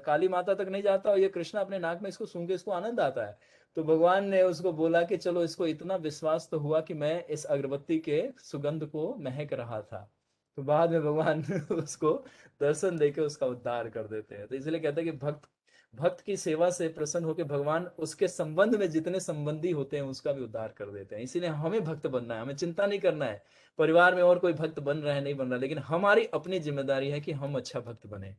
[SPEAKER 1] काली माता तक नहीं जाता, और ये कृष्णा अपने नाक में इसको सूंघ के इसको आनंद आता है। तो भगवान ने उसको बोला कि चलो, इसको इतना विश्वास तो हुआ कि मैं इस अगरबत्ती के सुगंध को महक रहा था। तो बाद में भगवान उसको दर्शन देके उसका उद्धार कर देते हैं। तो इसलिए कहते हैं कि भक्त भक्त की सेवा से प्रसन्न होकर भगवान उसके संबंध में जितने संबंधी होते हैं उसका भी उद्धार कर देते हैं। इसीलिए हमें भक्त बनना है, हमें चिंता नहीं करना है परिवार में और कोई भक्त बन रहा है नहीं बन रहा, लेकिन हमारी अपनी जिम्मेदारी है कि हम अच्छा भक्त बने।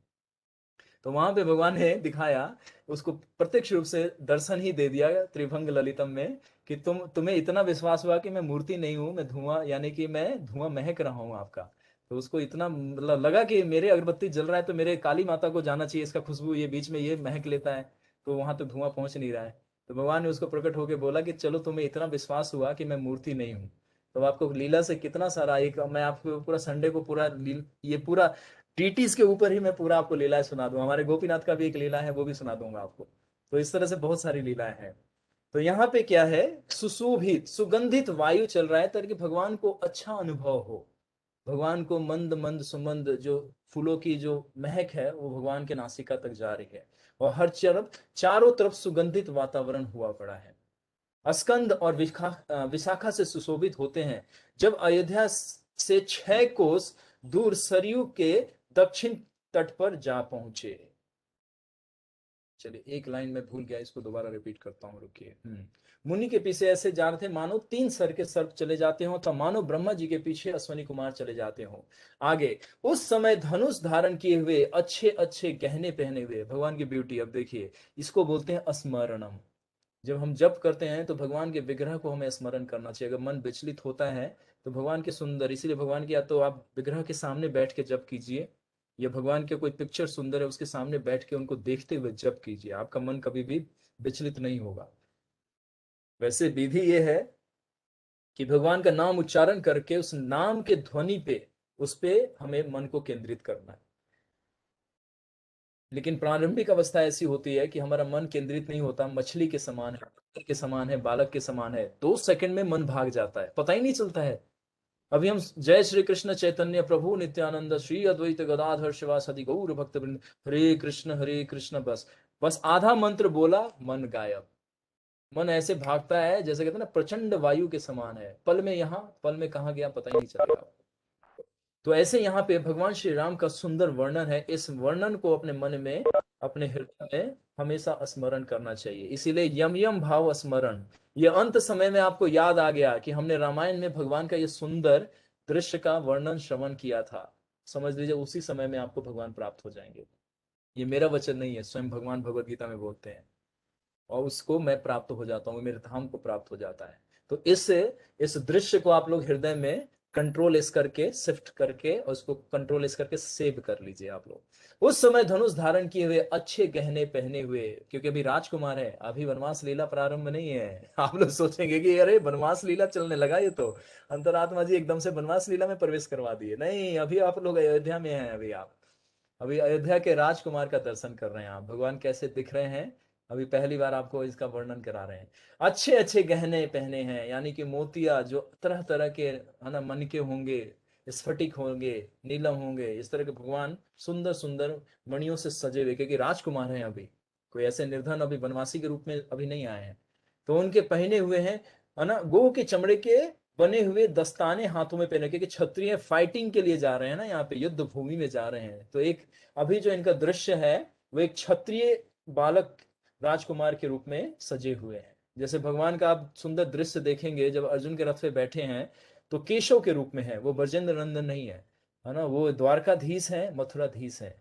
[SPEAKER 1] तो वहां पे भगवान ने दिखाया, उसको प्रत्यक्ष रूप से दर्शन ही दे दिया त्रिभंग ललितम में, कि तुम्हें इतना विश्वास हुआ कि मैं मूर्ति नहीं हूं, मैं धुआं, यानी कि मैं धुआं महक रहा हूं आपका। तो उसको इतना मतलब लगा कि मेरे अगरबत्ती जल रहा है तो मेरे काली माता को जाना चाहिए, इसका खुशबू ये बीच में ये महक लेता है, तो वहां तो धुआं पहुंच नहीं रहा है। तो भगवान ने उसको प्रकट होकर बोला कि चलो, तुम्हें इतना विश्वास हुआ कि मैं मूर्ति नहीं हूँ। तो आपको लीला से कितना सारा, एक मैं आपको पूरा संडे को पूरा ये पूरा डीटीज के ऊपर ही मैं पूरा आपको लीलाएं सुना दूं। हमारे गोपीनाथ का भी एक लीला है, वो भी सुना दूंगा आपको। तो इस तरह से बहुत सारी लीलाएं हैं। तो यहाँ पे क्या है, सुशोभित सुगंधित वायु चल रहा है ताकि भगवान को अच्छा अनुभव हो। भगवान को मंद मंद सुमंद जो फूलों की जो महक है वो भगवान के नासिका तक जा रही है, और हर तरफ चारों तरफ सुगंधित वातावरण हुआ पड़ा है। स्कंद और विशाखा से सुशोभित होते हैं जब अयोध्या से 6 कोस दूर सरयू के दक्षिण तट पर जा पहुंचे। चलिए, एक लाइन में भूल गया, इसको दोबारा रिपीट करता हूँ, रुकिए। मुनि के पीछे ऐसे जा रहे थे मानो तीन सर के सर्प चले जाते हो, तो मानो ब्रह्मा जी के पीछे अश्वनी कुमार चले जाते हो आगे। उस समय धनुष धारण किए हुए, अच्छे अच्छे गहने पहने हुए, भगवान की ब्यूटी। अब देखिए, इसको बोलते हैं स्मरणम। जब हम जप करते हैं तो भगवान के विग्रह को हमें स्मरण करना चाहिए। अगर मन विचलित होता है तो भगवान के सुंदर, इसीलिए भगवान की या तो आप विग्रह के सामने बैठ के जप कीजिए, या भगवान के कोई पिक्चर सुंदर है उसके सामने बैठ के उनको देखते हुए जप कीजिए, आपका मन कभी भी विचलित नहीं होगा। वैसे विधि ये है कि भगवान का नाम उच्चारण करके उस नाम के ध्वनि पे, उस पे हमें मन को केंद्रित करना है। लेकिन प्रारंभिक अवस्था ऐसी होती है कि हमारा मन केंद्रित नहीं होता, मछली के समान है, पत्थर के समान है, बालक के समान है, 2 सेकंड में मन भाग जाता है, पता ही नहीं चलता है। अभी हम जय श्री कृष्ण चैतन्य प्रभु नित्यानंद श्री अद्वैत गदाधर शिवासदि गौर भक्त वृंद हरे कृष्ण, बस बस आधा मंत्र बोला, मन गायब। मन ऐसे भागता है जैसे कहते हैं ना, प्रचंड वायु के समान है, पल में यहाँ पल में कहाँ गया पता ही नहीं चलेगा। तो ऐसे यहाँ पे भगवान श्री राम का सुंदर वर्णन है। इस वर्णन को अपने मन में, अपने हृदय में हमेशा स्मरण करना चाहिए। इसीलिए यम यम भाव स्मरण, ये अंत समय में आपको याद आ गया कि हमने रामायण में भगवान का ये सुंदर दृश्य का वर्णन श्रवण किया था, समझ लीजिए उसी समय में आपको भगवान प्राप्त हो जाएंगे। ये मेरा वचन नहीं है, स्वयं भगवान भगवत गीता में बोलते हैं। और उसको मैं प्राप्त हो जाता हूँ, मेरे धाम को प्राप्त हो जाता है। तो इस दृश्य को आप लोग हृदय में कंट्रोल इस करके, शिफ्ट करके, और उसको कंट्रोल इस करके सेव कर लीजिए आप लोग। उस समय धनुष धारण किए हुए, अच्छे गहने पहने हुए, क्योंकि अभी राजकुमार है, अभी वनवास लीला प्रारंभ नहीं है। आप लोग सोचेंगे कि अरे वनवास लीला चलने लगा, ये तो अंतरात्मा जी एकदम से वनवास लीला में प्रवेश करवा दिए। नहीं, अभी आप लोग अयोध्या में हैं। अभी अयोध्या के राजकुमार का दर्शन कर रहे हैं आप, भगवान कैसे दिख रहे हैं। अभी पहली बार आपको इसका वर्णन करा रहे हैं। अच्छे अच्छे गहने पहने हैं, यानी कि मोतिया जो तरह तरह के है ना, मन के होंगे, स्फटिक होंगे, नीलम होंगे, इस तरह के भगवान सुंदर सुंदर मणियों से सजे हुए, क्योंकि राजकुमार हैं अभी, कोई ऐसे निर्धन अभी वनवासी के रूप में अभी नहीं आए हैं। तो उनके पहने हुए हैं, है ना, गो के चमड़े के बने हुए दस्ताने हाथों में पहने, क्योंकि क्षत्रिय फाइटिंग के लिए जा रहे हैं ना, यहाँ पे युद्ध भूमि में जा रहे हैं। तो एक अभी जो इनका दृश्य है, वो एक क्षत्रिय बालक राजकुमार के रूप में सजे हुए हैं। जैसे भगवान का आप सुंदर दृश्य देखेंगे, जब अर्जुन के रथ पे बैठे हैं तो केशव के रूप में है, वो ब्रजेंद्र नंदन नहीं है ना, वो द्वारकाधीश है, मथुराधीश है।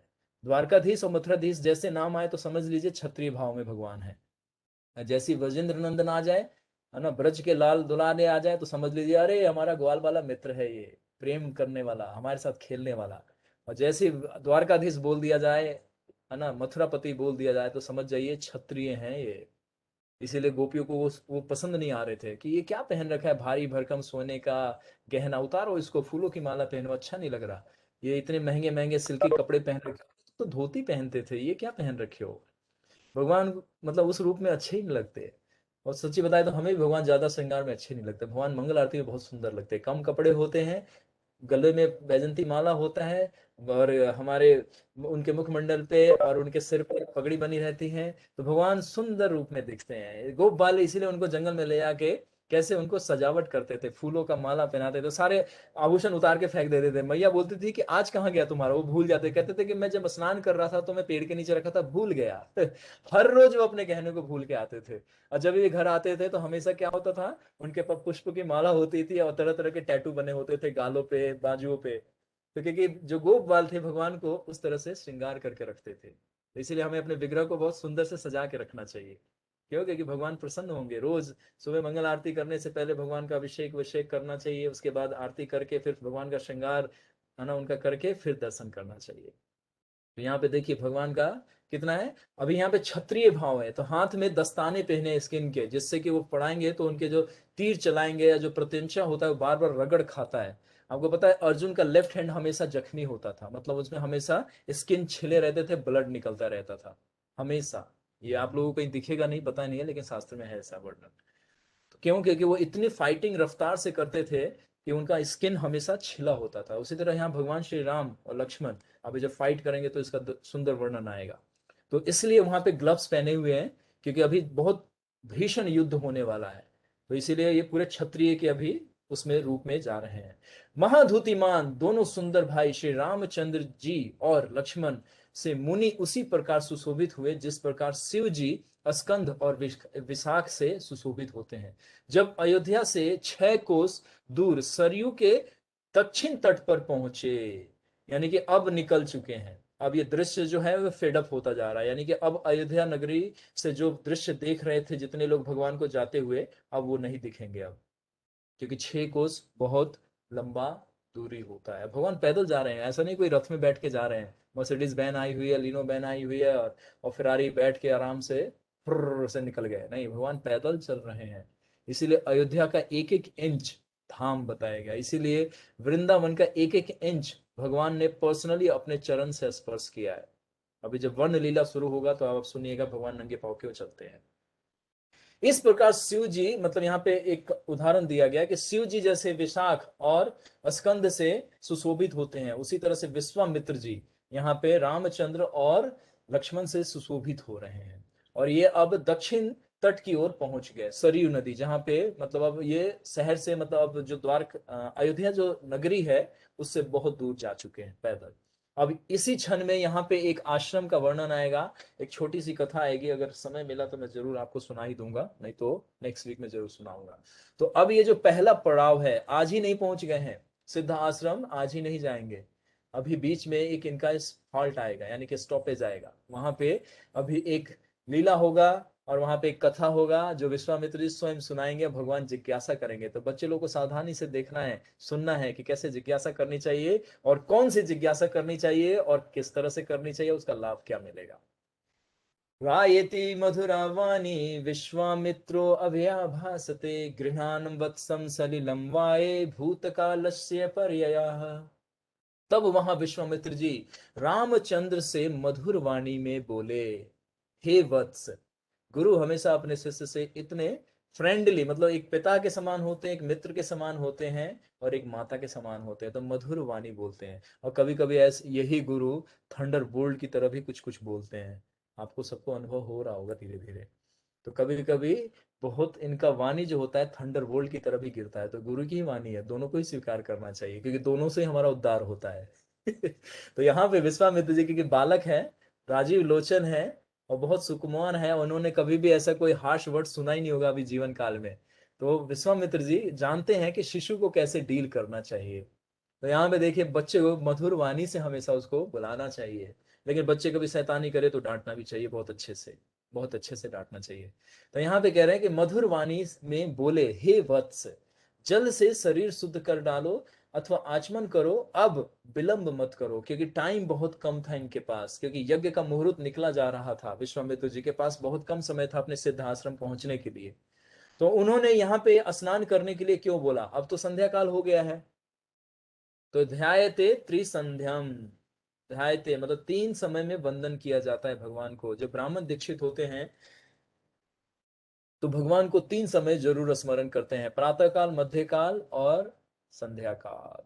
[SPEAKER 1] द्वारकाधीश और मथुराधीश जैसे नाम आए तो समझ लीजिए क्षत्रिय भाव में भगवान है। जैसी ब्रजेंद्र नंदन आ जाए, है ना, ब्रज के लाल दुलारे आ जाए, तो समझ लीजिए अरे हमारा ग्वाल वाला मित्र है, ये प्रेम करने वाला, हमारे साथ खेलने वाला। और जैसे द्वारकाधीश बोल दिया जाए, है ना, मथुरापति बोल दिया जाए, तो समझ जाइए क्षत्रिय हैं ये। इसीलिए गोपियों को वो पसंद नहीं आ रहे थे कि ये क्या पहन रखा है, भारी भरकम सोने का गहना, उतारो इसको, फूलों की माला पहनो, अच्छा नहीं लग रहा। ये इतने महंगे महंगे सिल्की कपड़े पहन रखे, तो धोती पहनते थे, ये क्या पहन रखे हो। भगवान मतलब उस रूप में अच्छे ही नहीं लगते। और सच्ची बताए तो हमें भी भगवान ज्यादा श्रृंगार में अच्छे नहीं लगते। भगवान मंगल आरती में बहुत सुंदर लगते हैं, कम कपड़े होते हैं, गले में बैजंती माला होता है, और हमारे उनके मुखमंडल पे और उनके सिर पे पगड़ी बनी रहती है, तो भगवान सुंदर रूप में दिखते हैं। गोप बाले इसीलिए उनको जंगल में ले जाके कैसे उनको सजावट करते थे, फूलों का माला पहनाते थे, सारे आभूषण उतार के फेंक देते थे। मैया बोलती थी कि आज कहाँ गया तुम्हारा, वो भूल जाते, कहते थे कि मैं जब स्नान कर रहा था तो मैं पेड़ के नीचे रखा था, भूल गया। हर रोज वो अपने गहने को भूल के आते थे। और जब ये घर आते थे तो हमेशा क्या होता था, उनके पास पुष्प की माला होती थी, और तरह तरह के टैटू बने होते थे गालों पे, बाजुओं पे। तो क्योंकि जो गोप बाल थे भगवान को उस तरह से श्रृंगार करके रखते थे, तो इसीलिए हमें अपने विग्रह को बहुत सुंदर से सजा के रखना चाहिए। क्यों? क्योंकि भगवान प्रसन्न होंगे। रोज सुबह मंगल आरती करने से पहले भगवान का अभिषेक विषेक करना चाहिए, उसके बाद आरती करके फिर भगवान का श्रृंगार, है ना, उनका करके फिर दर्शन करना चाहिए। तो यहाँ पे देखिए भगवान का कितना है। अभी यहाँ पे क्षत्रिय भाव है, तो हाथ में दस्ताने पहने स्किन के, जिससे कि वो पढ़ाएंगे तो उनके जो तीर चलाएंगे या जो प्रत्यंचा होता है वो बार बार रगड़ खाता है। आपको पता है अर्जुन का लेफ्ट हैंड हमेशा जख्मी होता था, मतलब उसमें हमेशा स्किन छिले रहते थे, ब्लड निकलता रहता था हमेशा। ये आप लोगों को कहीं दिखेगा नहीं, पता नहीं है, लेकिन शास्त्र में है ऐसा वर्णन। तो क्यों? क्योंकि वो इतनी फाइटिंग रफ्तार से करते थे कि उनका स्किन हमेशा छिला होता था। उसी तरह यहाँ भगवान श्री राम और लक्ष्मण अभी जब फाइट करेंगे तो इसका सुंदर वर्णन आएगा। तो इसलिए वहां पे ग्लव्स पहने हुए हैं, क्योंकि अभी बहुत भीषण युद्ध होने वाला है। तो इसीलिए ये पूरे क्षत्रिय के अभी उसमें रूप में जा रहे हैं। महाधुतिमान दोनों सुंदर भाई श्री रामचंद्र जी और लक्ष्मण से मुनि उसी प्रकार सुशोभित हुए जिस प्रकार शिव जी स्कंद और विशाख से सुशोभित होते हैं। जब अयोध्या से 6 कोस दूर सरयू के दक्षिण तट पर पहुंचे, यानी कि अब निकल चुके हैं। अब ये दृश्य जो है वो फेडअप होता जा रहा है, यानी कि अब अयोध्या नगरी से जो दृश्य देख रहे थे जितने लोग भगवान को जाते हुए, अब वो नहीं दिखेंगे अब, क्योंकि 6 कोस बहुत लंबा दूरी होता है। भगवान पैदल जा रहे हैं, ऐसा नहीं कोई रथ में बैठ के जा रहे हैं, मर्सिडीज बैन आई हुई है, लिनो बैन आई हुई है, और फिरारी बैठ के आराम से फुर्र से निकल गए, नहीं, भगवान पैदल चल रहे हैं। इसीलिए अयोध्या का एक एक इंच धाम बताया गया, इसीलिए वृंदावन का एक एक इंच भगवान ने पर्सनली अपने चरण से स्पर्श किया है। अभी जब वर्ण लीला शुरू होगा तो आप सुनिएगा भगवान नंगे पांव क्यों चलते हैं। इस प्रकार शिव जी, मतलब यहाँ पे एक उदाहरण दिया गया कि शिव जी जैसे विशाख और स्कंद से सुशोभित होते हैं, उसी तरह से विश्वामित्र जी यहाँ पे रामचंद्र और लक्ष्मण से सुशोभित हो रहे हैं। और ये अब दक्षिण तट की ओर पहुंच गए, सरयू नदी, जहाँ पे मतलब अब ये शहर से, मतलब अब जो अयोध्या जो नगरी है उससे बहुत दूर जा चुके हैं पैदल। अब इसी क्षण में यहाँ पे एक आश्रम का वर्णन आएगा, एक छोटी सी कथा आएगी, अगर समय मिला तो मैं जरूर आपको सुना ही दूंगा, नहीं तो नेक्स्ट वीक में जरूर सुनाऊंगा। तो अब ये जो पहला पड़ाव है, आज ही नहीं पहुंच गए हैं सिद्ध आश्रम, आज ही नहीं जाएंगे, अभी बीच में एक इनका फॉल्ट आएगा, यानी कि स्टॉपेज आएगा, वहां पे अभी एक लीला होगा और वहां पे एक कथा होगा जो विश्वामित्र जी स्वयं सुनाएंगे, भगवान जिज्ञासा करेंगे। तो बच्चे लोग को सावधानी से देखना है, सुनना है कि कैसे जिज्ञासा करनी चाहिए और कौन सी जिज्ञासा करनी चाहिए और किस तरह से करनी चाहिए, उसका लाभ क्या मिलेगा। वायेति मधुरा वाणी विश्वामित्रो अभयाभासते गृहाण वत्सम सलिलम वाये भूतकालस्य पर्ययः। तब वहां विश्वामित्र जी रामचंद्र से मधुर वाणी में बोले, हे वत्स। गुरु हमेशा अपने शिष्य से इतने फ्रेंडली, मतलब एक पिता के समान होते हैं, एक मित्र के समान होते हैं और एक माता के समान होते हैं, तो मधुर वाणी बोलते हैं। और कभी कभी ऐसे यही गुरु थंडर बोल्ट की तरह भी कुछ कुछ बोलते हैं, आपको सबको अनुभव हो रहा होगा धीरे धीरे। तो कभी कभी बहुत इनका वाणी जो होता है थंडर बोल्ट की तरह भी गिरता है, तो गुरु की ही वाणी है, दोनों को ही स्वीकार करना चाहिए क्योंकि दोनों से ही हमारा उद्धार होता है। तो यहाँ पे विश्वामित्र जी क्योंकि बालक है, राजीव लोचन है और बहुत सुकुमार है, उन्होंने कभी भी ऐसा कोई हार्श वर्ड सुना ही नहीं होगा अभी जीवन काल में। तो विश्वामित्र जी जानते हैं कि शिशु को कैसे डील करना चाहिए। तो यहाँ पे देखिए बच्चे को मधुर वाणी से हमेशा उसको बुलाना चाहिए, लेकिन बच्चे कभी शैतानी करे तो डांटना भी चाहिए, बहुत अच्छे से, बहुत अच्छे से डांटना चाहिए। तो यहाँ पे कह रहे हैं कि मधुर वाणी में बोले, हे वत्स, जल से शरीर शुद्ध कर डालो अथवा आचमन करो, अब विलंब मत करो, क्योंकि टाइम बहुत कम था इनके पास, क्योंकि यज्ञ का मुहूर्त निकला जा रहा था, विश्वामित्र जी के पास बहुत कम समय था अपने सिद्ध आश्रम पहुंचने के लिए। तो उन्होंने यहाँ पे स्नान करने के लिए क्यों बोला, अब तो संध्या काल हो गया है। तो ध्यायते त्रिसंध्यम, ध्यायते मतलब तीन समय में वंदन किया जाता है भगवान को। जब ब्राह्मण दीक्षित होते हैं तो भगवान को तीन समय जरूर स्मरण करते हैं, प्रातः काल, मध्य काल और संध्या काल,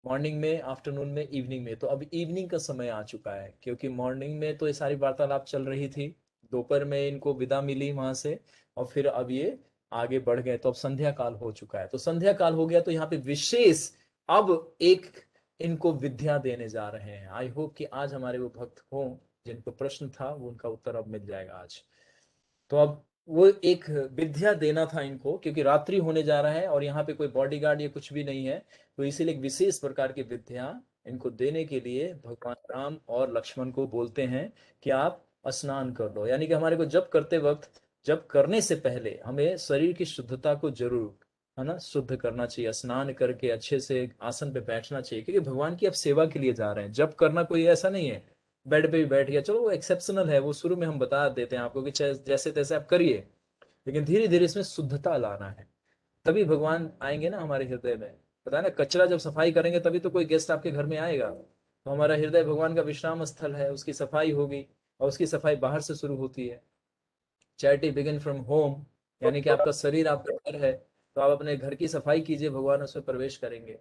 [SPEAKER 1] मॉर्निंग में, आफ्टरनून में, इवनिंग में। तो अब इवनिंग का समय आ चुका है, क्योंकि मॉर्निंग में तो ये सारी वार्तालाप चल रही थी, दोपहर में इनको विदा मिली वहां से और फिर अब ये आगे बढ़ गए, तो अब संध्या काल हो चुका है। तो संध्या काल हो गया तो यहाँ पे विशेष अब एक इनको विद्या देने जा रहे हैं। आई होप कि आज हमारे वो भक्त हों जिनको प्रश्न था वो उनका उत्तर अब मिल जाएगा आज। तो अब वो एक विद्या देना था इनको, क्योंकि रात्रि होने जा रहा है और यहाँ पे कोई बॉडीगार्ड या कुछ भी नहीं है, तो इसीलिए एक विशेष प्रकार की विद्या इनको देने के लिए भगवान राम और लक्ष्मण को बोलते हैं कि आप स्नान कर लो। यानी कि हमारे को जब करते वक्त, जब करने से पहले हमें शरीर की शुद्धता को जरूर, है ना, शुद्ध करना चाहिए, स्नान करके अच्छे से आसन पे बैठना चाहिए, क्योंकि भगवान की आप सेवा के लिए जा रहे हैं। जब करना कोई ऐसा नहीं है बेड पे भी बैठ गया, चलो वो एक्सेप्शनल है, वो शुरू में हम बता देते हैं आपको कि जैसे तैसे आप करिए, लेकिन धीरे धीरे इसमें शुद्धता लाना है, तभी भगवान आएंगे ना हमारे हृदय में। पता है ना, कचरा जब सफाई करेंगे तभी तो कोई गेस्ट आपके घर में आएगा। तो हमारा हृदय भगवान का विश्राम स्थल है, उसकी सफाई होगी, और उसकी सफाई बाहर से शुरू होती है। चैरिटी बिगिन फ्रॉम होम, यानी कि आपका शरीर आपका घर है, तो आप अपने घर की सफाई कीजिए, भगवान उसमें प्रवेश करेंगे।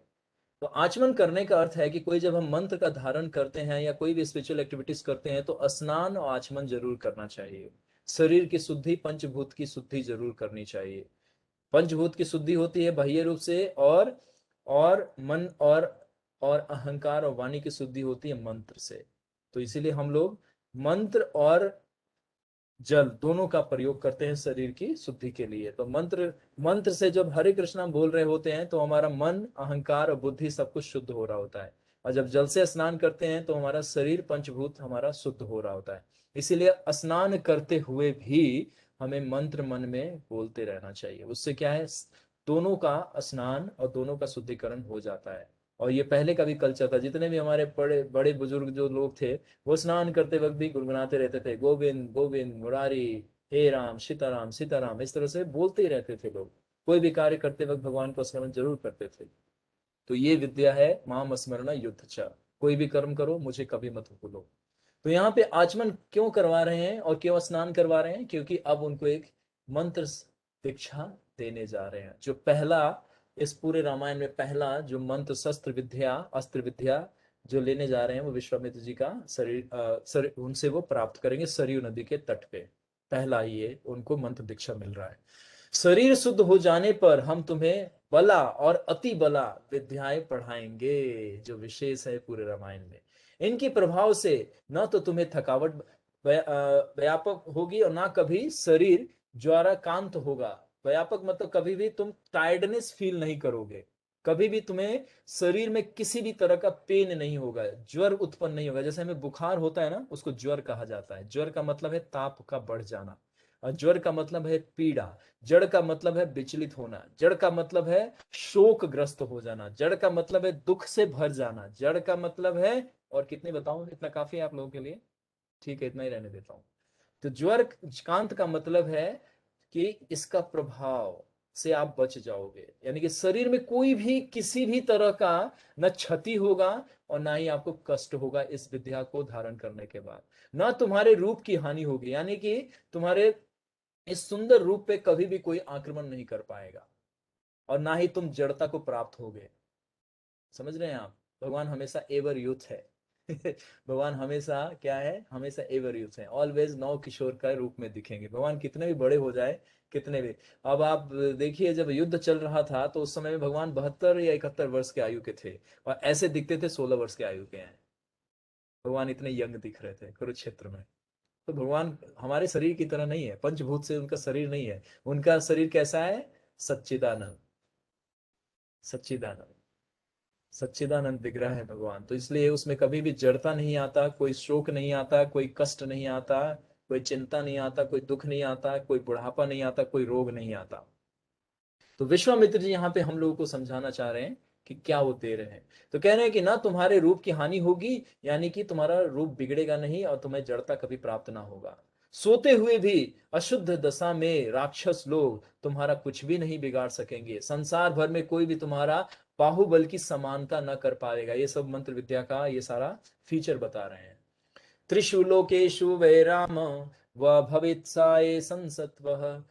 [SPEAKER 1] तो आचमन करने का अर्थ है कि कोई जब हम मंत्र का धारण करते हैं या कोई भी स्पिरिचुअल एक्टिविटीज करते हैं तो स्नान और आचमन जरूर करना चाहिए। शरीर की शुद्धि, पंचभूत की शुद्धि जरूर करनी चाहिए। पंचभूत की शुद्धि होती है बाह्य रूप से, और मन और अहंकार और वाणी की शुद्धि होती है मंत्र से। तो इसीलिए हम लोग मंत्र और जल दोनों का प्रयोग करते हैं शरीर की शुद्धि के लिए। तो मंत्र मंत्र से जब हरे कृष्णा बोल रहे होते हैं तो हमारा मन, अहंकार और बुद्धि सब कुछ शुद्ध हो रहा होता है, और जब जल से स्नान करते हैं तो हमारा शरीर पंचभूत हमारा शुद्ध हो रहा होता है। इसीलिए स्नान करते हुए भी हमें मंत्र मन में बोलते रहना चाहिए, उससे क्या है, दोनों का स्नान और दोनों का शुद्धिकरण हो जाता है। और ये पहले का भी कल्चर था, जितने भी हमारे बड़े बड़े बुजुर्ग जो लोग थे वो स्नान करते वक्त भी गुनगुनाते रहते थे, गोविंद गोविंद मुरारी, हे राम सीताराम सीताराम, इस तरह से बोलते ही रहते थे लोग। कोई भी कार्य करते वक्त भगवान को स्मरण जरूर करते थे। तो ये विद्या है माम स्मरण युद्ध च। कोई भी कर्म करो मुझे कभी मत भूलो। तो यहाँ पे आचमन क्यों करवा रहे हैं और क्यों स्नान करवा रहे हैं? क्योंकि अब उनको एक मंत्र दीक्षा देने जा रहे हैं। जो पहला, इस पूरे रामायण में पहला जो मंत्र शस्त्र विद्या अस्त्र विद्या जो लेने जा रहे हैं, वो विश्वामित्र जी का शरीर उनसे वो प्राप्त करेंगे सरयू नदी के तट पे। पहला ये उनको मंत्र दीक्षा मिल रहा है। शरीर शुद्ध हो जाने पर हम तुम्हें बला और अति बला विद्याएं पढ़ाएंगे, जो विशेष है पूरे रामायण में। इनके प्रभाव से न तो तुम्हें थकावट व्यापक होगी और ना कभी शरीर ज्वाराकांत होगा। व्यापक मतलब कभी भी तुम टायर्डनेस फील नहीं करोगे, कभी भी तुम्हें शरीर में किसी भी तरह का पेन नहीं होगा, ज्वर उत्पन्न नहीं होगा। जैसे हमें बुखार होता है ना, उसको ज्वर कहा जाता है। ज्वर का मतलब है ताप का बढ़ जाना, और ज्वर का मतलब है पीड़ा। जड़ का मतलब है विचलित होना, जड़ का मतलब है शोक ग्रस्त हो जाना, जड़ का मतलब है दुख से भर जाना, जड़ का मतलब है, और कितने बताऊं, इतना काफी है आप लोगों के लिए? ठीक है, इतना ही रहने देता हूं। तो ज्वर कांत का मतलब है कि इसका प्रभाव से आप बच जाओगे, यानी कि शरीर में कोई भी किसी भी तरह का न क्षति होगा और ना ही आपको कष्ट होगा इस विद्या को धारण करने के बाद। ना तुम्हारे रूप की हानि होगी, यानी कि तुम्हारे इस सुंदर रूप पे कभी भी कोई आक्रमण नहीं कर पाएगा, और ना ही तुम जड़ता को प्राप्त होगे। समझ रहे हैं आप? भगवान हमेशा एवर यूथ है। भगवान हमेशा क्या है? हमेशा एवर यूथ है। ऑलवेज नव किशोर का रूप में दिखेंगे भगवान, कितने भी बड़े हो जाए, कितने भी। अब आप देखिए, जब युद्ध चल रहा था तो उस समय में भगवान 72 या 71 वर्ष के आयु के थे, और ऐसे दिखते थे 16 वर्ष के आयु के हैं। भगवान इतने यंग दिख रहे थे कुरुक्षेत्र में। तो भगवान हमारे शरीर की तरह नहीं है, पंचभूत से उनका शरीर नहीं है। उनका शरीर कैसा है? सच्चिदानंद, सच्चिदानंद, सच्चिदानंद विग्रह है भगवान। तो इसलिए उसमें कभी भी जड़ता नहीं आता, कोई शोक नहीं आता, कोई कष्ट नहीं आता, कोई चिंता नहीं आता, कोई दुख नहीं आता, कोई बुढ़ापा नहीं आता, कोई रोग नहीं आता। तो विश्वामित्र जी यहाँ पे हम लोगों को समझाना चाह रहे हैं कि क्या वो दे रहे हैं। तो कह रहे हैं कि ना तुम्हारे रूप की हानि होगी, यानी कि तुम्हारा रूप बिगड़ेगा नहीं और तुम्हें जड़ता कभी प्राप्त ना होगा। सोते हुए भी अशुद्ध दशा में राक्षस लोग तुम्हारा कुछ भी नहीं बिगाड़ सकेंगे। संसार भर में कोई भी तुम्हारा बाहुबल की समानता न कर पाएगा। ये सब मंत्र विद्या का ये सारा फीचर बता रहे हैं। त्रिषु लोकेषु वैराम व भवेत्साये संसत्वः,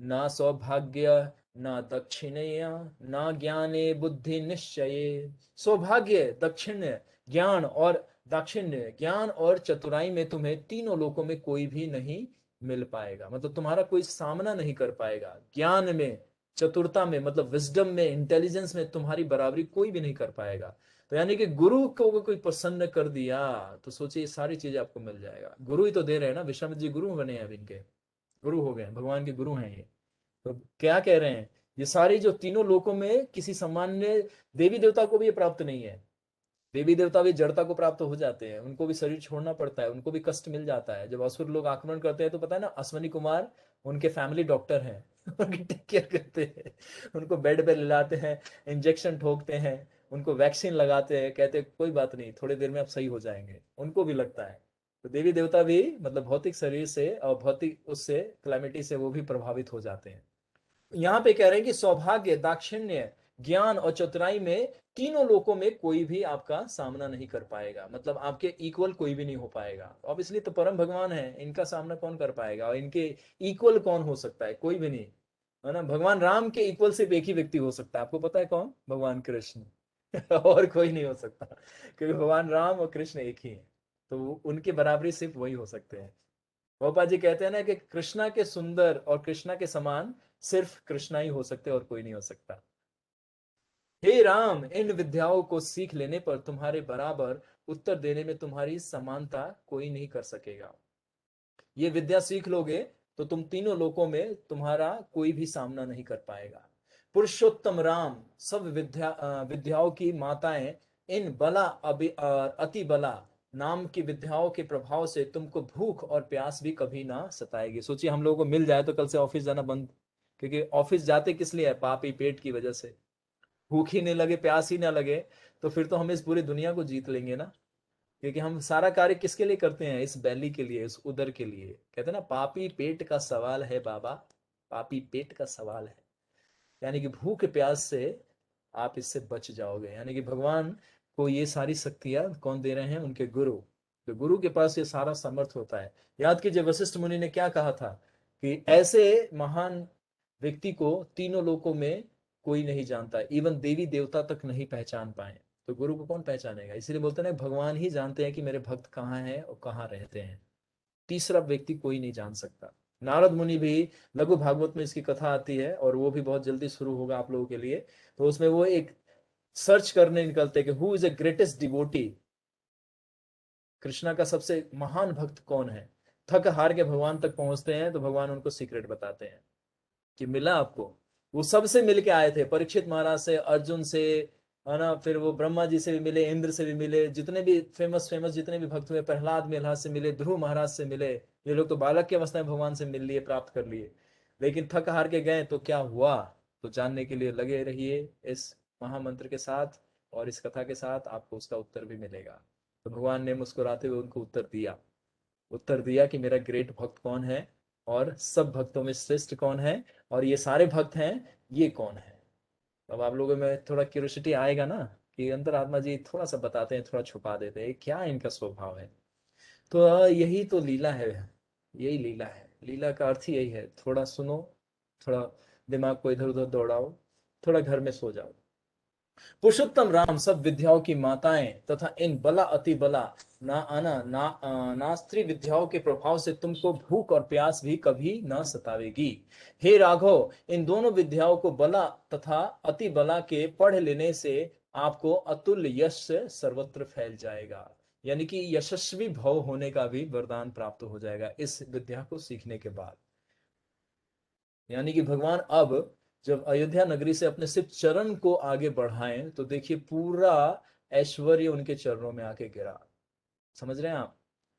[SPEAKER 1] न सौभाग्य न दक्षिणेय न ज्ञाने बुद्धि निश्चये। सौभाग्य, दक्षिण्य, ज्ञान और दाक्षिण्य, ज्ञान और चतुराई में तुम्हें तीनों लोकों में कोई भी नहीं मिल पाएगा। मतलब तुम्हारा कोई सामना नहीं कर पाएगा। ज्ञान में, चतुरता में, मतलब विजडम में, इंटेलिजेंस में तुम्हारी बराबरी कोई भी नहीं कर पाएगा। तो यानी कि गुरु को कोई प्रसन्न कर दिया तो सोचिए सारी चीजें आपको मिल जाएगा। गुरु ही तो दे रहे हैं ना, विश्वामित्र जी गुरु बने हैं, अब इनके गुरु हो गए हैं, भगवान के गुरु हैं ये। तो क्या कह रहे हैं? ये सारी जो तीनों लोकों में किसी सामान्य देवी देवता को भी ये प्राप्त नहीं है। देवी देवता भी जड़ता को प्राप्त हो जाते हैं, उनको भी शरीर छोड़ना पड़ता है, उनको भी कष्ट मिल जाता है। जब असुर लोग आक्रमण करते हैं तो पता है ना, अश्वनी कुमार उनके फैमिली डॉक्टर हैं। उनकी टेक केयर करते हैं, उनको बेड पे लाते हैं, इंजेक्शन ठोकते हैं, उनको वैक्सीन लगाते हैं, कहते हैं कोई बात नहीं, थोड़ी देर में आप सही हो जाएंगे। उनको भी लगता है। तो देवी देवता भी मतलब भौतिक शरीर से और भौतिक उससे क्लैमिटी से वो भी प्रभावित हो जाते हैं। यहाँ पे कह रहे हैं कि सौभाग्य, दाक्षिण्य, ज्ञान और चतुराई में तीनों लोकों में कोई भी आपका सामना नहीं कर पाएगा। मतलब आपके इक्वल कोई भी नहीं हो पाएगा। ऑब्वियसली तो परम भगवान है, इनका सामना कौन कर पाएगा? और इनके इक्वल कौन हो सकता है? कोई भी नहीं, है ना। भगवान राम के इक्वल सिर्फ एक ही व्यक्ति हो सकता है, आपको पता है कौन? भगवान कृष्ण। और कोई नहीं हो सकता, क्योंकि भगवान राम और कृष्ण एक ही है। तो उनके बराबरी सिर्फ वही हो सकते हैं। गोपा जी कहते हैं ना कि कृष्णा के सुंदर और कृष्णा के समान सिर्फ कृष्णा ही हो सकते और कोई नहीं हो सकता। हे राम, इन विद्याओं को सीख लेने पर तुम्हारे बराबर उत्तर देने में तुम्हारी समानता कोई नहीं कर सकेगा। ये विद्या सीख लोगे तो तुम तीनों लोकों में तुम्हारा कोई भी सामना नहीं कर पाएगा। पुरुषोत्तम राम, सब विद्याओं की माताएं, इन बला अति बला नाम की विद्याओं के प्रभाव से तुमको भूख और प्यास भी कभी ना सताएगी। सोचिए हम लोगों को मिल जाए तो कल से ऑफिस जाना बंद, क्योंकि ऑफिस जाते किस लिए है? पापी पेट की वजह से। भूख ही नहीं लगे, प्यास ही ना लगे, तो फिर तो हम इस पूरी दुनिया को जीत लेंगे ना।
[SPEAKER 3] क्योंकि हम सारा कार्य किसके लिए करते हैं? इस बैली के लिए, इस उदर के लिए। कहते हैं ना, पापी पेट का सवाल है बाबा, पापी पेट का सवाल है। यानी कि भूख प्यास से आप इससे बच जाओगे। यानी कि भगवान को ये सारी शक्तियां कौन दे रहे हैं? उनके गुरु। तो गुरु के पास ये सारा समर्थ होता है। याद कीजिए वशिष्ठ मुनि ने क्या कहा था कि ऐसे महान व्यक्ति को तीनों लोकों में कोई नहीं जानता, इवन देवी देवता तक नहीं पहचान पाए, तो गुरु को कौन पहचानेगा? इसीलिए बोलते हैं भगवान ही जानते हैं कि मेरे भक्त कहाँ हैं और कहाँ रहते हैं, तीसरा व्यक्ति कोई नहीं जान सकता। नारद मुनि भी, लघु भागवत में इसकी कथा आती है और वो भी बहुत जल्दी शुरू होगा आप लोगों के लिए। तो उसमें वो एक सर्च करने निकलते कि who is the greatest devotee, Krishna का सबसे महान भक्त कौन है। थक हार के भगवान तक पहुंचते हैं तो भगवान उनको सीक्रेट बताते हैं कि मिला आपको। वो सबसे मिलके आए थे, परीक्षित महाराज से, अर्जुन से, है ना, फिर वो ब्रह्मा जी से भी मिले, इंद्र से भी मिले, जितने भी फेमस फेमस जितने भी भक्त हुए, प्रहलाद मेहलाद से मिले, ध्रुव महाराज से मिले। ये लोग तो बालक की अवस्था में भगवान से मिल लिए, प्राप्त कर लिए, लेकिन थक हार के गए तो क्या हुआ? तो जानने के लिए लगे रहिए इस महामंत्र के साथ और इस कथा के साथ, आपको उसका उत्तर भी मिलेगा। तो भगवान ने मुस्कुराते हुए उनको उत्तर दिया, उत्तर दिया कि मेरा ग्रेट भक्त कौन है और सब भक्तों में श्रेष्ठ कौन है, और ये सारे भक्त हैं, ये कौन है। अब आप लोगों में थोड़ा क्यूरियोसिटी आएगा ना कि अंतरात्मा जी थोड़ा सा बताते हैं, थोड़ा छुपा देते हैं, क्या इनका स्वभाव है। तो यही तो लीला है, यही लीला है। लीला का अर्थ ही यही है, थोड़ा सुनो, थोड़ा दिमाग को इधर उधर दौड़ाओ, थोड़ा घर में सो जाओ। पुरुषोत्तम राम सब विद्याओं की माताएं तथा इन बला अति बला ना आना ना नास्त्री विद्याओं के प्रभाव से तुमको भूख और प्यास भी कभी न सतावेगी। हे राघव, इन दोनों विद्याओं को बला तथा अति बला के पढ़ लेने से आपको अतुल्य यश सर्वत्र फैल जाएगा। यानी कि यशस्वी भव होने का भी वरदान प्राप्त हो जाएगा इस विद्या को सीखने के बाद। यानी कि भगवान अब जब अयोध्या नगरी से अपने सिर्फ चरण को आगे बढ़ाएं तो देखिए पूरा ऐश्वर्य उनके चरणों में आके गिरा। समझ रहे हैं आप?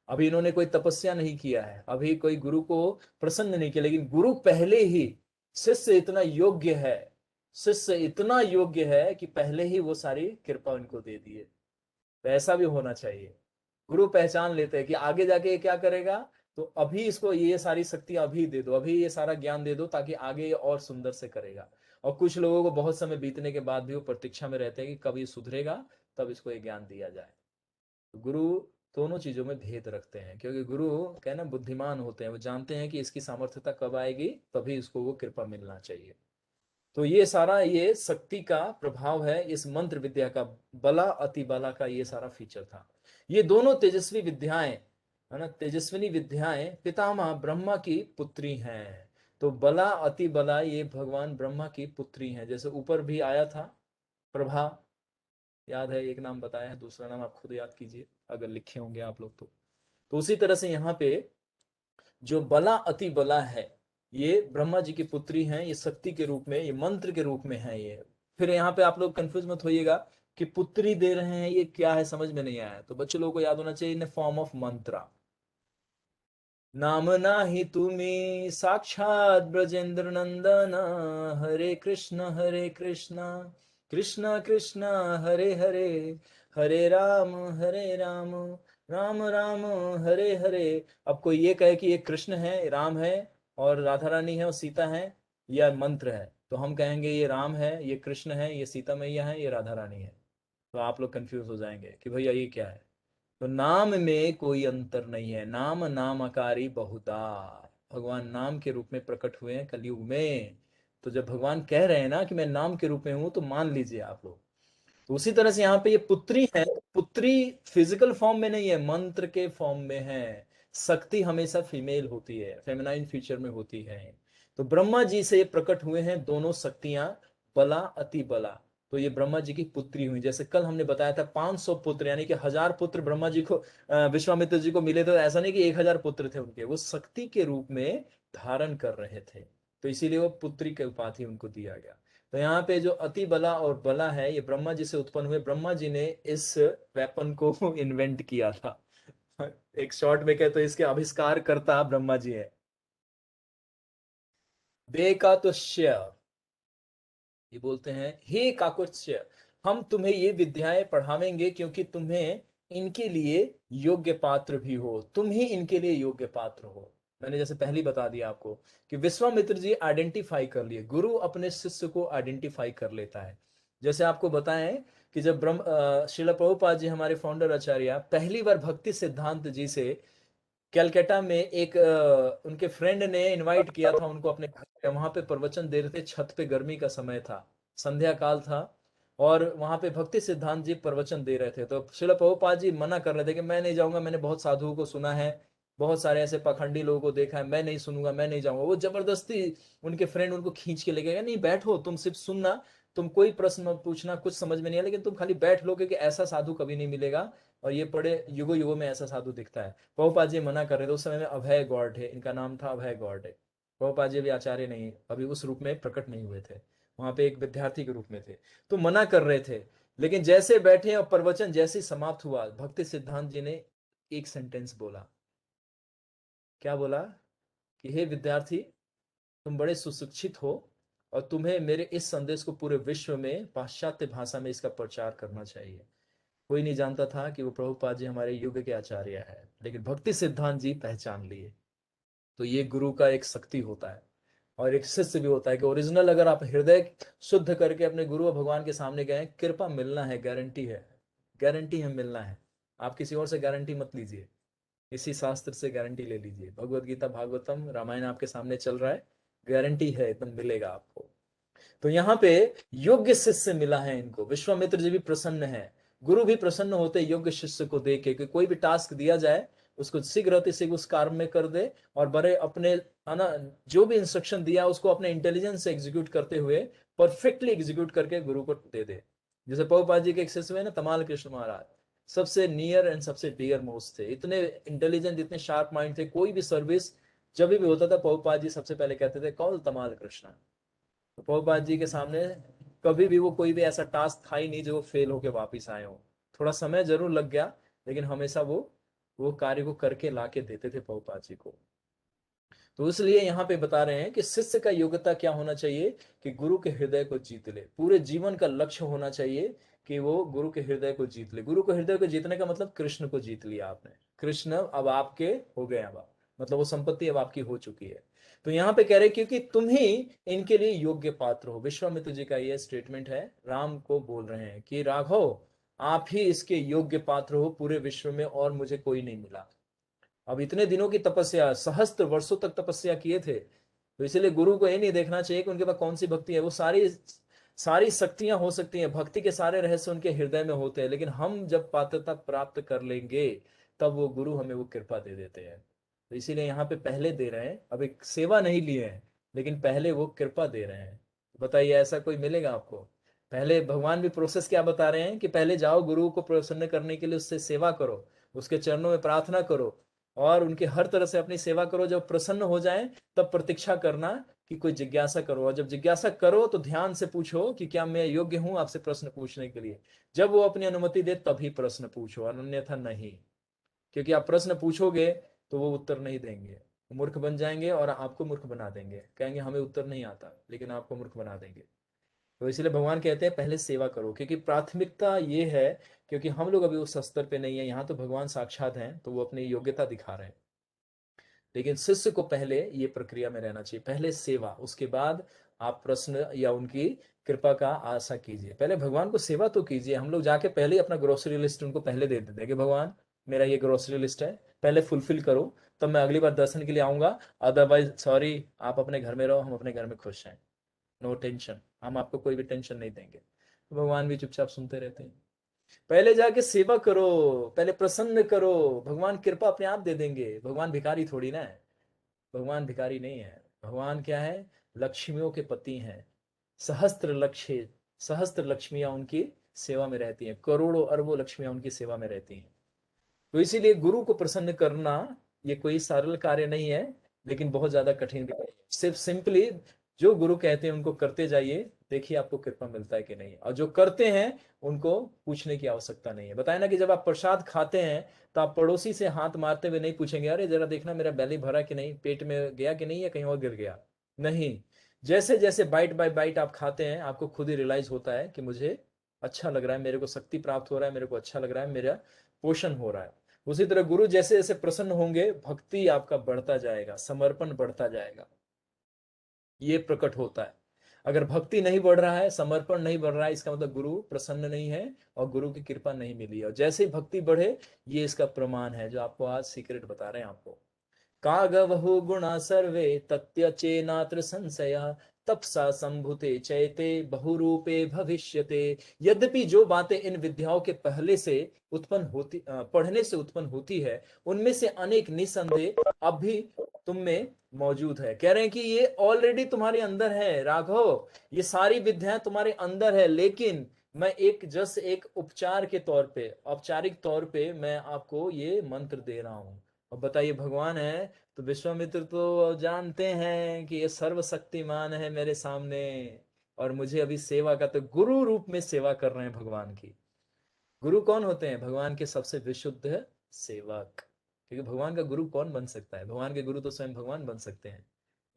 [SPEAKER 3] अभी इन्होंने कोई तपस्या नहीं किया है, अभी कोई गुरु को प्रसन्न नहीं किया, लेकिन गुरु पहले ही शिष्य इतना योग्य है, शिष्य इतना योग्य है कि पहले ही वो सारी कृपा उनको दे दिए। तो ऐसा भी होना चाहिए। गुरु पहचान लेते हैं कि आगे जाके ये क्या करेगा, तो अभी इसको ये सारी शक्तियां अभी दे दो, अभी ये सारा ज्ञान दे दो, ताकि आगे ये और सुंदर से करेगा। और कुछ लोगों को बहुत समय बीतने के बाद भी वो प्रतीक्षा में रहते हैं कि कब ये सुधरेगा, तब इसको ये ज्ञान दिया जाए। तो गुरु दोनों चीजों में भेद रखते हैं, क्योंकि गुरु कहना बुद्धिमान होते हैं, वो जानते हैं कि इसकी सामर्थ्यता कब आएगी, तभी इसको वो कृपा मिलना चाहिए। तो ये सारा ये शक्ति का प्रभाव है इस मंत्र विद्या का, बला अति बला का ये सारा फीचर था। ये दोनों तेजस्वी विद्याएं, है ना, तेजस्विनी विद्याएं पितामह ब्रह्मा की पुत्री हैं। तो बला अति बला ये भगवान ब्रह्मा की पुत्री हैं। जैसे ऊपर भी आया था प्रभा, याद है, एक नाम बताया है, दूसरा नाम आप खुद याद कीजिए अगर लिखे होंगे आप लोग तो उसी तरह से यहाँ पे जो बला अति बला है, ये ब्रह्मा जी की पुत्री हैं, ये शक्ति के रूप में, ये मंत्र के रूप में है ये। फिर यहाँ पे आप लोग कंफ्यूज मत होइएगा कि पुत्री दे रहे हैं ये क्या है, समझ में नहीं आया, तो बच्चे लोगों को याद होना चाहिए इन फॉर्म ऑफ मंत्रा। नाम नाही तुम्ही साक्षात ब्रजेंद्र नंदन, हरे कृष्ण कृष्ण कृष्ण हरे हरे, हरे राम राम राम हरे हरे। अब कोई ये कहे कि ये कृष्ण है, राम है, और राधा रानी है और सीता है, या मंत्र है, तो हम कहेंगे ये राम है, ये कृष्ण है, ये सीता मैया है, ये राधा रानी है। तो आप लोग कंफ्यूज हो जाएंगे कि भैया ये क्या है। तो नाम में कोई अंतर नहीं है, नाम नामकारी बहुधा। भगवान नाम के रूप में प्रकट हुए हैं कलयुग में। तो जब भगवान कह रहे हैं ना कि मैं नाम के रूप में हूं, तो मान लीजिए आप लोग। तो उसी तरह से यहाँ पे ये पुत्री है, पुत्री फिजिकल फॉर्म में नहीं है, मंत्र के फॉर्म में है। शक्ति हमेशा फीमेल होती है, फेमिनाइन फीचर में होती है। तो ब्रह्मा जी से प्रकट हुए हैं दोनों शक्तियां, बला अति बला। तो ये ब्रह्मा जी की पुत्री हुई। जैसे कल हमने बताया था 500 पुत्र, यानी कि 1000 पुत्र ब्रह्मा जी को, विश्वामित्र जी को मिले थे। ऐसा नहीं कि 1000 पुत्र थे उनके, वो शक्ति के रूप में धारण कर रहे थे, तो इसीलिए वो पुत्री के उपाधि उनको दिया गया। तो यहाँ पे जो अति बला और बला है, ये ब्रह्मा जी से उत्पन्न हुए। ब्रह्मा जी ने इस वेपन को इन्वेंट किया था। एक शॉर्ट में कहे तो इसके आविष्कार करता ब्रह्मा जी है। बेकातुष्य, ये बोलते हैं हे काकुत्स्य, हम तुम्हें ये विद्याएं पढ़ावेंगे क्योंकि तुम्हें इनके लिए योग्य पात्र भी हो, तुम ही इनके लिए योग्य पात्र हो। मैंने जैसे पहले ही बता दिया आपको कि विश्वामित्र जी आइडेंटिफाई कर लिए, गुरु अपने शिष्य को आइडेंटिफाई कर लेता है। जैसे आपको बताएं कि जब श्रील प्रभुपाद जी हमारे फाउंडर आचार्य पहली बार भक्ति सिद्धांत जी से कैलकाटा में एक उनके फ्रेंड ने इनवाइट किया था उनको अपने घर पे, वहां पे प्रवचन दे रहे थे, छत पे गर्मी का समय था, संध्या काल था, और वहां पे भक्ति सिद्धांत जी प्रवचन दे रहे थे। तो श्रील प्रभुपाद जी मना कर रहे थे कि मैं नहीं जाऊंगा, मैंने बहुत साधुओं को सुना है, बहुत सारे ऐसे पाखंडी लोगों को देखा है, मैं नहीं सुनूंगा, मैं नहीं जाऊंगा। वो जबरदस्ती उनके फ्रेंड उनको खींच के ले गए, नहीं बैठो, तुम सिर्फ सुनना, तुम कोई प्रश्न मत पूछना, कुछ समझ में नहीं है, लेकिन तुम खाली बैठ लो, क्योंकि ऐसा साधु कभी नहीं मिलेगा, और ये बड़े युगो युगों में ऐसा साधु दिखता है। प्रभुपाद जी मना कर रहे थे। उस समय में अभय गॉड है, इनका नाम था अभय गॉड है। प्रभुपाद जी भी आचार्य नहीं, अभी उस रूप में प्रकट नहीं हुए थे, वहां पे एक विद्यार्थी के रूप में थे, तो मना कर रहे थे। लेकिन जैसे बैठे और प्रवचन जैसे ही समाप्त हुआ, भक्ति सिद्धांत जी ने एक सेंटेंस बोला। क्या बोला? कि हे विद्यार्थी, तुम बड़े सुशिक्षित हो, और तुम्हें मेरे इस संदेश को पूरे विश्व में पाश्चात्य भाषा में इसका प्रचार करना चाहिए। कोई नहीं जानता था कि वो प्रभुपाद जी हमारे युग के आचार्य है, लेकिन भक्ति सिद्धांत जी पहचान लिए। तो ये गुरु का एक शक्ति होता है, और एक शिष्य भी होता है कि ओरिजिनल अगर आप हृदय शुद्ध करके अपने गुरु और भगवान के सामने गए, कृपा मिलना है, गारंटी है, गारंटी है, मिलना है। आप किसी और से गारंटी मत लीजिए, इसी शास्त्र से गारंटी ले लीजिए। भगवत गीता, भागवतम, रामायण आपके सामने चल रहा है, गारंटी है, एकदम मिलेगा आपको। तो यहाँ पे योग्य शिष्य मिला है इनको। विश्वामित्र जी भी प्रसन्न है, गुरु भी प्रसन्न होते योग्य शिष्य को देख के कि कोई भी टास्क दिया जाए उसको शीघ्र अति शीघ्र उस कार्य में कर दे, और बड़े अपने ना जो भी इंस्ट्रक्शन दिया उसको अपने इंटेलिजेंस से एग्जीक्यूट करते हुए परफेक्टली एग्जीक्यूट करके गुरु को दे दे। जैसे प्रभुपाद जी के एक शिष्य में ना तमाल कृष्ण महाराज, सबसे नियर एंड सबसे डियर मोस्ट थे, इतने इंटेलिजेंट, इतने शार्प माइंड थे। कोई भी सर्विस जब भी होता था, प्रभुपाद जी सबसे पहले कहते थे कॉल तमाल कृष्ण। तो प्रभुपाद जी के सामने कभी भी वो कोई भी ऐसा टास्क था ही नहीं जो फेल होके वापिस आए हो। थोड़ा समय जरूर लग गया, लेकिन हमेशा वो कार्य को करके ला के देते थे प्रभुपाद जी को। तो इसलिए यहाँ पे बता रहे हैं कि शिष्य का योग्यता क्या होना चाहिए कि गुरु के हृदय को जीत ले। पूरे जीवन का लक्ष्य होना चाहिए कि वो गुरु के हृदय को जीत ले। गुरु के हृदय को जीतने का मतलब कृष्ण को जीत लिया आपने, कृष्ण अब आपके हो गए, अब मतलब वो संपत्ति अब आपकी हो चुकी है। तो यहाँ पे कह रहे क्योंकि तुम ही इनके लिए योग्य पात्र हो। विश्वामित्र जी का ये स्टेटमेंट है, राम को बोल रहे हैं कि राघव, आप ही इसके योग्य पात्र हो पूरे विश्व में, और मुझे कोई नहीं मिला। अब इतने दिनों की तपस्या, सहस्त्र वर्षों तक तपस्या किए थे, तो इसलिए गुरु को ये नहीं देखना चाहिए कि उनके पास कौन सी भक्ति है। वो सारी सारी शक्तियां हो सकती हैं, भक्ति के सारे रहस्य उनके हृदय में होते हैं, लेकिन हम जब पात्रता प्राप्त कर लेंगे तब वो गुरु हमें वो कृपा दे देते हैं। तो इसीलिए यहाँ पे पहले दे रहे हैं, अब एक सेवा नहीं लिए हैं, लेकिन पहले वो कृपा दे रहे हैं। बताइए ऐसा कोई मिलेगा आपको? पहले भगवान भी प्रोसेस क्या बता रहे हैं कि पहले जाओ गुरु को प्रसन्न करने के लिए, उससे सेवा करो, उसके चरणों में प्रार्थना करो, और उनके हर तरह से अपनी सेवा करो। जब प्रसन्न हो जाए तब प्रतीक्षा करना कि कोई जिज्ञासा करो, और जब जिज्ञासा करो तो ध्यान से पूछो कि क्या मैं योग्य हूं आपसे प्रश्न पूछने के लिए। जब वो अपनी अनुमति दे तभी प्रश्न पूछो, अन्यथा नहीं। क्योंकि आप प्रश्न पूछोगे तो वो उत्तर नहीं देंगे, वो मूर्ख बन जाएंगे और आपको मूर्ख बना देंगे, कहेंगे हमें उत्तर नहीं आता, लेकिन आपको मूर्ख बना देंगे। तो इसलिए भगवान कहते हैं पहले सेवा करो, क्योंकि प्राथमिकता ये है, क्योंकि हम लोग अभी उस स्तर पे नहीं है। यहाँ तो भगवान साक्षात हैं, तो वो अपनी योग्यता दिखा रहे हैं, लेकिन शिष्य को पहले ये प्रक्रिया में रहना चाहिए, पहले सेवा, उसके बाद आप प्रश्न या उनकी कृपा का आशा कीजिए। पहले भगवान को सेवा तो कीजिए। हम लोग जाके पहले ही अपना ग्रोसरी लिस्ट उनको पहले दे देते हैं कि भगवान मेरा ये ग्रोसरी लिस्ट है, पहले फुलफिल करो, तब मैं अगली बार दर्शन के लिए आऊंगा, अदरवाइज सॉरी, आप अपने घर में रहो, हम अपने घर में खुश हैं, नो टेंशन, हम आपको कोई भी टेंशन नहीं देंगे। तो भगवान भी चुपचाप सुनते रहते हैं। पहले जाके सेवा करो, पहले प्रसन्न करो, भगवान कृपा अपने आप दे देंगे। भगवान भिखारी थोड़ी ना है, भगवान भिखारी नहीं है। भगवान क्या है? लक्ष्मियों के पति हैं। सहस्त्र लक्ष्मियां उनकी सेवा में रहती हैं, करोड़ों अरबों लक्ष्मियां उनकी सेवा में रहती हैं। तो इसीलिए गुरु को प्रसन्न करना ये कोई सरल कार्य नहीं है, लेकिन बहुत ज्यादा कठिन भी है। सिर्फ सिंपली जो गुरु कहते हैं उनको करते जाइए, देखिए आपको कृपा मिलता है कि नहीं। और जो करते हैं उनको पूछने की आवश्यकता नहीं है। बताए ना कि जब आप प्रसाद खाते हैं तो आप पड़ोसी से हाथ मारते हुए नहीं पूछेंगे अरे जरा देखना मेरा बैली भरा कि नहीं, पेट में गया कि नहीं, या कहीं और गिर गया। नहीं, जैसे जैसे बाइट बाय बाइट आप खाते हैं, आपको खुद ही रियलाइज होता है कि मुझे अच्छा लग रहा है, मेरे को शक्ति प्राप्त हो रहा है, मेरे को अच्छा लग रहा है, मेरा पोषण हो रहा है। उसी तरह गुरु जैसे जैसे प्रसन्न होंगे, भक्ति आपका बढ़ता जाएगा, समर्पण बढ़ता जाएगा, ये प्रकट होता है। अगर भक्ति नहीं बढ़ रहा है, समर्पण नहीं बढ़ रहा है, इसका मतलब गुरु प्रसन्न नहीं है और गुरु की कृपा नहीं मिली है। और जैसे ही भक्ति बढ़े, ये इसका प्रमाण है जो आपको आज सीक्रेट बता रहे हैं आपको। कागवहु गुणा सर्वे तत्यचेनात्र संशया तपसा संभुते चैते बहुरूपे भविष्यते। यद्यपि जो बातें इन विद्याओं के पहले से उत्पन्न होती पढ़ने से उत्पन्न होती है, उनमें से अनेक निसंदेह अब भी तुम में मौजूद है। कह रहे हैं कि ये ऑलरेडी तुम्हारे अंदर है राघव, ये सारी विद्याएं तुम्हारे अंदर है, लेकिन मैं एक उपचार के तौर पे, औपचारिक तौर पे मैं आपको ये मंत्र दे रहा हूं। अब बताइए, भगवान है तो विश्वामित्र तो जानते हैं कि ये सर्वशक्तिमान है मेरे सामने, और मुझे अभी सेवा का, तो गुरु रूप में सेवा कर रहे हैं भगवान की। गुरु कौन होते हैं? भगवान के सबसे विशुद्ध सेवक। क्योंकि भगवान का गुरु कौन बन सकता है? भगवान के गुरु तो स्वयं भगवान बन सकते हैं,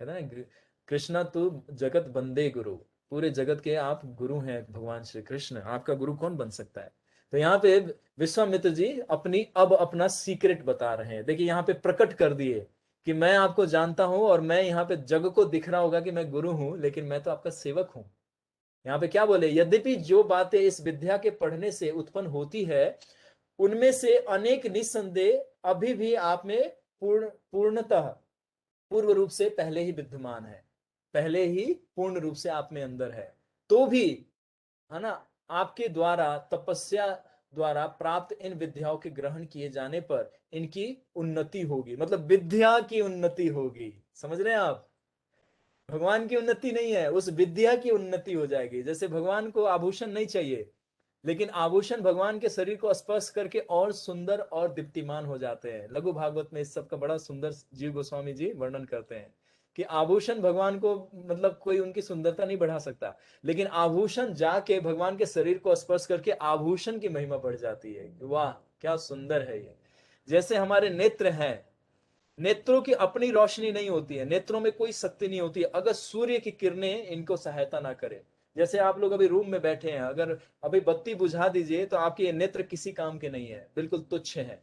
[SPEAKER 3] है ना। कृष्णा तू जगत बंदे गुरु, पूरे जगत के आप गुरु हैं भगवान श्री कृष्ण, आपका गुरु कौन बन सकता है? तो यहाँ पे विश्वामित्र जी अपना सीक्रेट बता रहे हैं। देखिए यहाँ पे प्रकट कर दिए कि मैं आपको जानता हूं, और मैं यहाँ पे जग को दिख रहा होगा कि मैं गुरु हूं, लेकिन मैं तो आपका सेवक हूं। यहाँ पे क्या बोले? यद्यपि जो बातें इस विद्या के पढ़ने से उत्पन्न होती है, उनमें से अनेक निस्संदेह अभी भी आप में पूर्णतः पूर्व रूप से पहले ही विद्यमान है, पहले ही पूर्ण रूप से आप में अंदर है। तो भी, है ना, आपके द्वारा तपस्या द्वारा प्राप्त इन विद्याओं के ग्रहण किए जाने पर इनकी उन्नति होगी, मतलब विद्या की उन्नति होगी। समझ रहे हैं आप? भगवान की उन्नति नहीं है, उस विद्या की उन्नति हो जाएगी। जैसे भगवान को आभूषण नहीं चाहिए, लेकिन आभूषण भगवान के शरीर को स्पर्श करके और सुंदर और दीप्तिमान हो जाते हैं। लघु भागवत में इस सब का बड़ा सुंदर जीव गोस्वामी जी वर्णन करते हैं कि आभूषण भगवान को, मतलब कोई उनकी सुंदरता नहीं बढ़ा सकता, लेकिन आभूषण जाके भगवान के शरीर को स्पर्श करके आभूषण की महिमा बढ़ जाती है। वाह क्या सुंदर है ये। जैसे हमारे नेत्र हैं, नेत्रों की अपनी रोशनी नहीं होती है, नेत्रों में कोई शक्ति नहीं होती है अगर सूर्य की किरणें इनको सहायता ना करे। जैसे आप लोग अभी रूम में बैठे हैं, अगर अभी बत्ती बुझा दीजिए तो आपके ये नेत्र किसी काम के नहीं है, बिल्कुल तुच्छ है,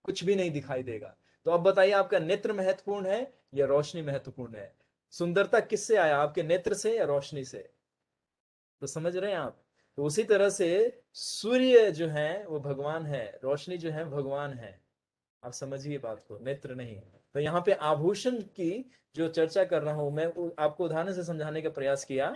[SPEAKER 3] कुछ भी नहीं दिखाई देगा। तो अब बताइए, आपका नेत्र महत्वपूर्ण है या रोशनी महत्वपूर्ण है? सुंदरता किससे आया, आपके नेत्र से या रोशनी से? तो समझ रहे हैं आप? तो उसी तरह से सूर्य जो है वो भगवान है, रोशनी जो है भगवान है। आप समझिए बात को, नेत्र नहीं। तो यहाँ पे आभूषण की जो चर्चा कर रहा हूं मैं, आपको उदाहरण से समझाने का प्रयास किया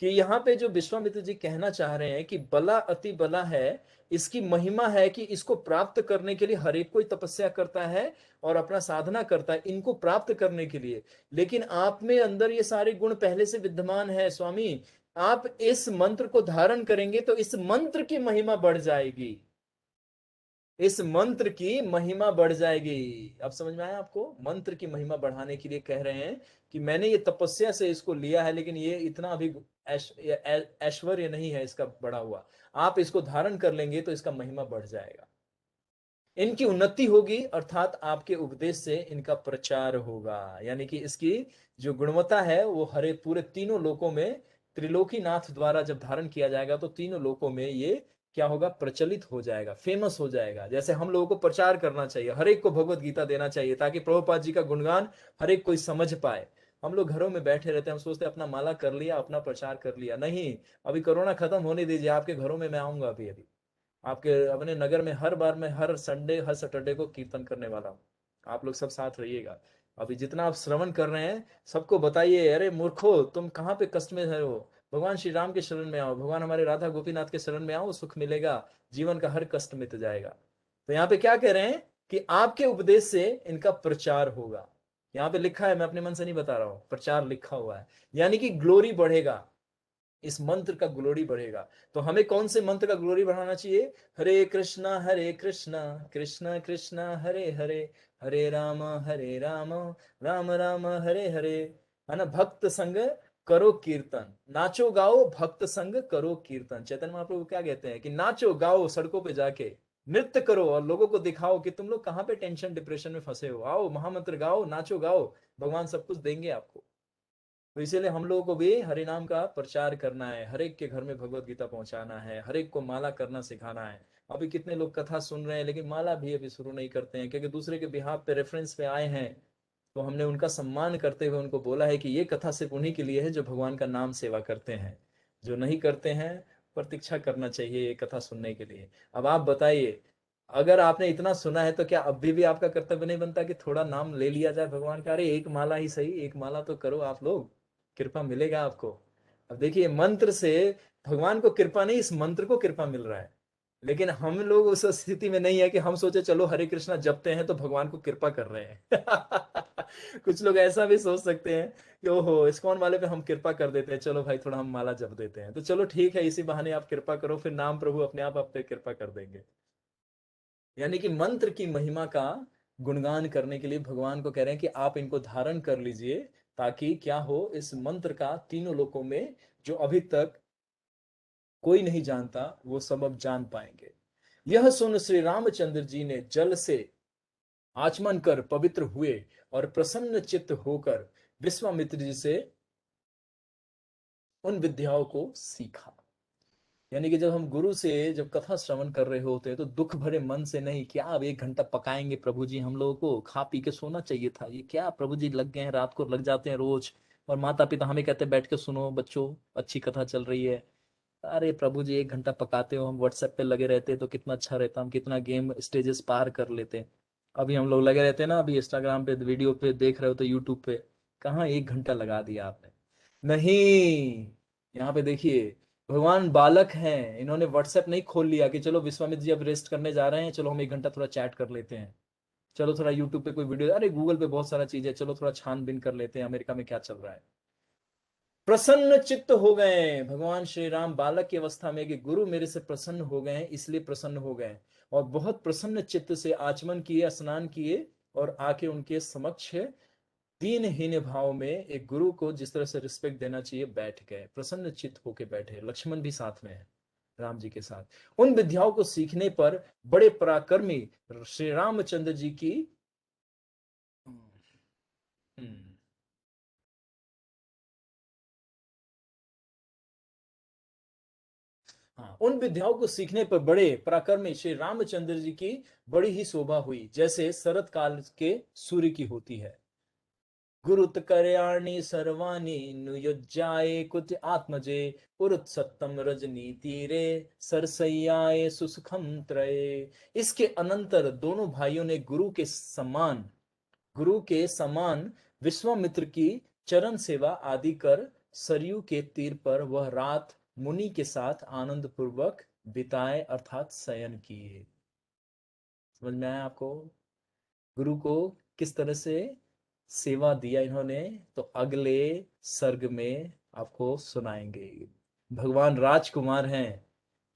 [SPEAKER 3] कि यहाँ पे जो विश्वामित्र जी कहना चाह रहे हैं कि बला अति बला है, इसकी महिमा है कि इसको प्राप्त करने के लिए हर एक कोई तपस्या करता है और अपना साधना करता है इनको प्राप्त करने के लिए। लेकिन आप में अंदर ये सारे गुण पहले से विद्यमान है स्वामी, आप इस मंत्र को धारण करेंगे तो इस मंत्र की महिमा बढ़ जाएगी, इस मंत्र की महिमा बढ़ जाएगी। अब समझ में आया आपको? मंत्र की महिमा बढ़ाने के लिए कह रहे हैं कि मैंने ये तपस्या से इसको लिया है, लेकिन ये इतना अभी ऐश्वर्य नहीं है इसका बढ़ा हुआ, आप इसको धारण कर लेंगे तो इसका महिमा बढ़ जाएगा, इनकी उन्नति होगी, अर्थात आपके उपदेश से इनका प्रचार होगा। यानी कि इसकी जो गुणवत्ता है वो हरे पूरे तीनों लोकों में, त्रिलोकीनाथ द्वारा जब धारण किया जाएगा तो तीनों लोकों में ये क्या होगा? प्रचलित हो जाएगा, फेमस हो जाएगा। जैसे हम लोगों को प्रचार करना चाहिए, हर एक को भगवत गीता देना चाहिए ताकि प्रभुपाद जी का गुणगान हर एक कोई समझ पाए। हम लोग घरों में बैठे रहते हैं, हम सोचते हैं अपना माला कर लिया, अपना प्रचार कर लिया। नहीं, अभी कोरोना खत्म होने दीजिए, आपके घरों में मैं आऊंगा अभी अभी आपके अपने नगर में, हर बार मैं हर संडे हर सैटरडे को कीर्तन करने वाला हूँ। आप लोग सब साथ रहिएगा। अभी जितना आप श्रवण कर रहे हैं सबको बताइए, अरे मूर्खो तुम कहाँ पे कष्ट में हो, भगवान श्री राम के शरण में आओ, भगवान हमारे राधा गोपीनाथ के शरण में आओ, सुख मिलेगा, जीवन का हर कष्ट मिट जाएगा। तो यहाँ पे क्या कह रहे हैं कि आपके उपदेश से इनका प्रचार होगा। यहाँ पे लिखा है, मैं अपने मन से नहीं बता रहा हूँ, प्रचार लिखा हुआ है, यानी कि ग्लोरी बढ़ेगा, इस मंत्र का ग्लोरी बढ़ेगा। तो हमें कौन से मंत्र का ग्लोरी बढ़ाना चाहिए? हरे कृष्णा कृष्णा कृष्णा हरे हरे, हरे राम राम राम हरे हरे, है ना। भक्त संग करो कीर्तन, नाचो गाओ भक्त संग करो कीर्तन। चैतन्य महाप्रभु क्या कहते हैं कि नाचो गाओ, सड़कों पे जाके नृत्य करो और लोगों को दिखाओ कि तुम लोग कहाँ पे टेंशन डिप्रेशन में फंसे हो, आओ महामंत्र गाओ, नाचो गाओ, भगवान सब कुछ देंगे आपको। तो इसीलिए हम लोगों को भी हरि नाम का प्रचार करना है, हर एक के घर में भगवत गीता पहुंचाना है, हर एक को माला करना सिखाना है। अभी कितने लोग कथा सुन रहे हैं लेकिन माला भी अभी शुरू नहीं करते हैं, क्योंकि दूसरे के बिहाफ पे रेफरेंस पे आए हैं। तो हमने उनका सम्मान करते हुए उनको बोला है कि ये कथा सिर्फ उन्हीं के लिए है जो भगवान का नाम सेवा करते हैं, जो नहीं करते हैं प्रतीक्षा करना चाहिए ये कथा सुनने के लिए। अब आप बताइए, अगर आपने इतना सुना है तो क्या अभी भी आपका कर्तव्य नहीं बनता कि थोड़ा नाम ले लिया जाए भगवान का? अरे एक माला ही सही, एक माला तो करो आप लोग, कृपा मिलेगा आपको। अब देखिए, मंत्र से भगवान को कृपा नहीं, इस मंत्र को कृपा मिल रहा है। लेकिन हम लोग उस स्थिति में नहीं है कि हम सोचे चलो हरे कृष्णा जपते हैं तो भगवान को कृपा कर रहे हैं। कुछ लोग ऐसा भी सोच सकते हैं कि ओहो इस्कॉन वाले पे हम कृपा कर देते हैं, चलो भाई थोड़ा हम माला जप देते हैं, तो चलो ठीक है इसी बहाने आप कृपा करो, फिर नाम प्रभु अपने आप पे कृपा कर देंगे। यानी कि मंत्र की महिमा का गुणगान करने के लिए भगवान को कह रहे हैं कि आप इनको धारण कर लीजिए, ताकि क्या हो, इस मंत्र का तीनों लोकों में जो अभी तक कोई नहीं जानता वो सब अब जान पाएंगे। यह सुन श्री रामचंद्र जी ने जल से आचमन कर पवित्र हुए और प्रसन्न चित्त होकर विश्वामित्र जी से उन विद्याओं को सीखा। यानी कि जब हम गुरु से जब कथा श्रवण कर रहे होते हैं तो दुख भरे मन से नहीं, क्या अब 1 घंटा पकाएंगे प्रभु जी, हम लोगों को खा पी के सोना चाहिए था, ये क्या प्रभु जी लग गए हैं, रात को लग जाते हैं रोज, और माता पिता हमें कहते हैं बैठ के सुनो बच्चों अच्छी कथा चल रही है। अरे प्रभु जी 1 घंटा पकाते हो, हम व्हाट्सएप पे लगे रहते तो कितना अच्छा रहता, हम कितना गेम स्टेजेस पार कर लेते। अभी हम लोग लगे रहते हैं ना, अभी इंस्टाग्राम पे वीडियो पे देख रहे हो तो यूट्यूब पे, कहाँ 1 घंटा लगा दिया आपने। नहीं, यहाँ पे देखिए, भगवान बालक हैं, इन्होंने व्हाट्सएप नहीं खोल लिया कि चलो विश्वामित्र जी अब रेस्ट करने जा रहे हैं, चलो हम 1 घंटा थोड़ा चैट कर लेते हैं, चलो थोड़ा यूट्यूब पे कोई वीडियो, अरे गूगल पे बहुत सारा चीज है, चलो थोड़ा छानबीन कर लेते हैं अमेरिका में क्या चल रहा है। प्रसन्न चित्त हो गए भगवान श्री राम बालक की अवस्था में कि गुरु मेरे से प्रसन्न हो गए हैं, इसलिए प्रसन्न हो गए, और बहुत प्रसन्न चित्त से आचमन किए, स्नान किए, और आके उनके समक्ष दीनहीन भाव में एक गुरु को जिस तरह से रिस्पेक्ट देना चाहिए बैठ गए, प्रसन्न चित्त होके बैठे। लक्ष्मण भी साथ में है, राम जी के साथ। उन विद्याओं को सीखने पर बड़े पराक्रमी श्री रामचंद्र जी की हम्म, हाँ, उन विद्याओं को सीखने पर बड़े पराक्रमी श्री रामचंद्र जी की बड़ी ही शोभा हुई, जैसे शरत काल के सूर्य की होती है। गुरुत करयाणि सर्वाणि नुयुज्याये कुत आत्मजे उरुत सत्तम रजनी तीरे सरसैयाए सुसुखम त्रये। इसके अनंतर दोनों भाइयों ने गुरु के समान विश्वामित्र की चरण सेवा आदि कर सरयू के तीर पर वह रात मुनि के साथ आनंद पूर्वक बिताए, अर्थात शयन किए। समझ में आया आपको गुरु को किस तरह से सेवा दिया इन्होंने? तो अगले सर्ग में आपको सुनाएंगे। भगवान राजकुमार हैं,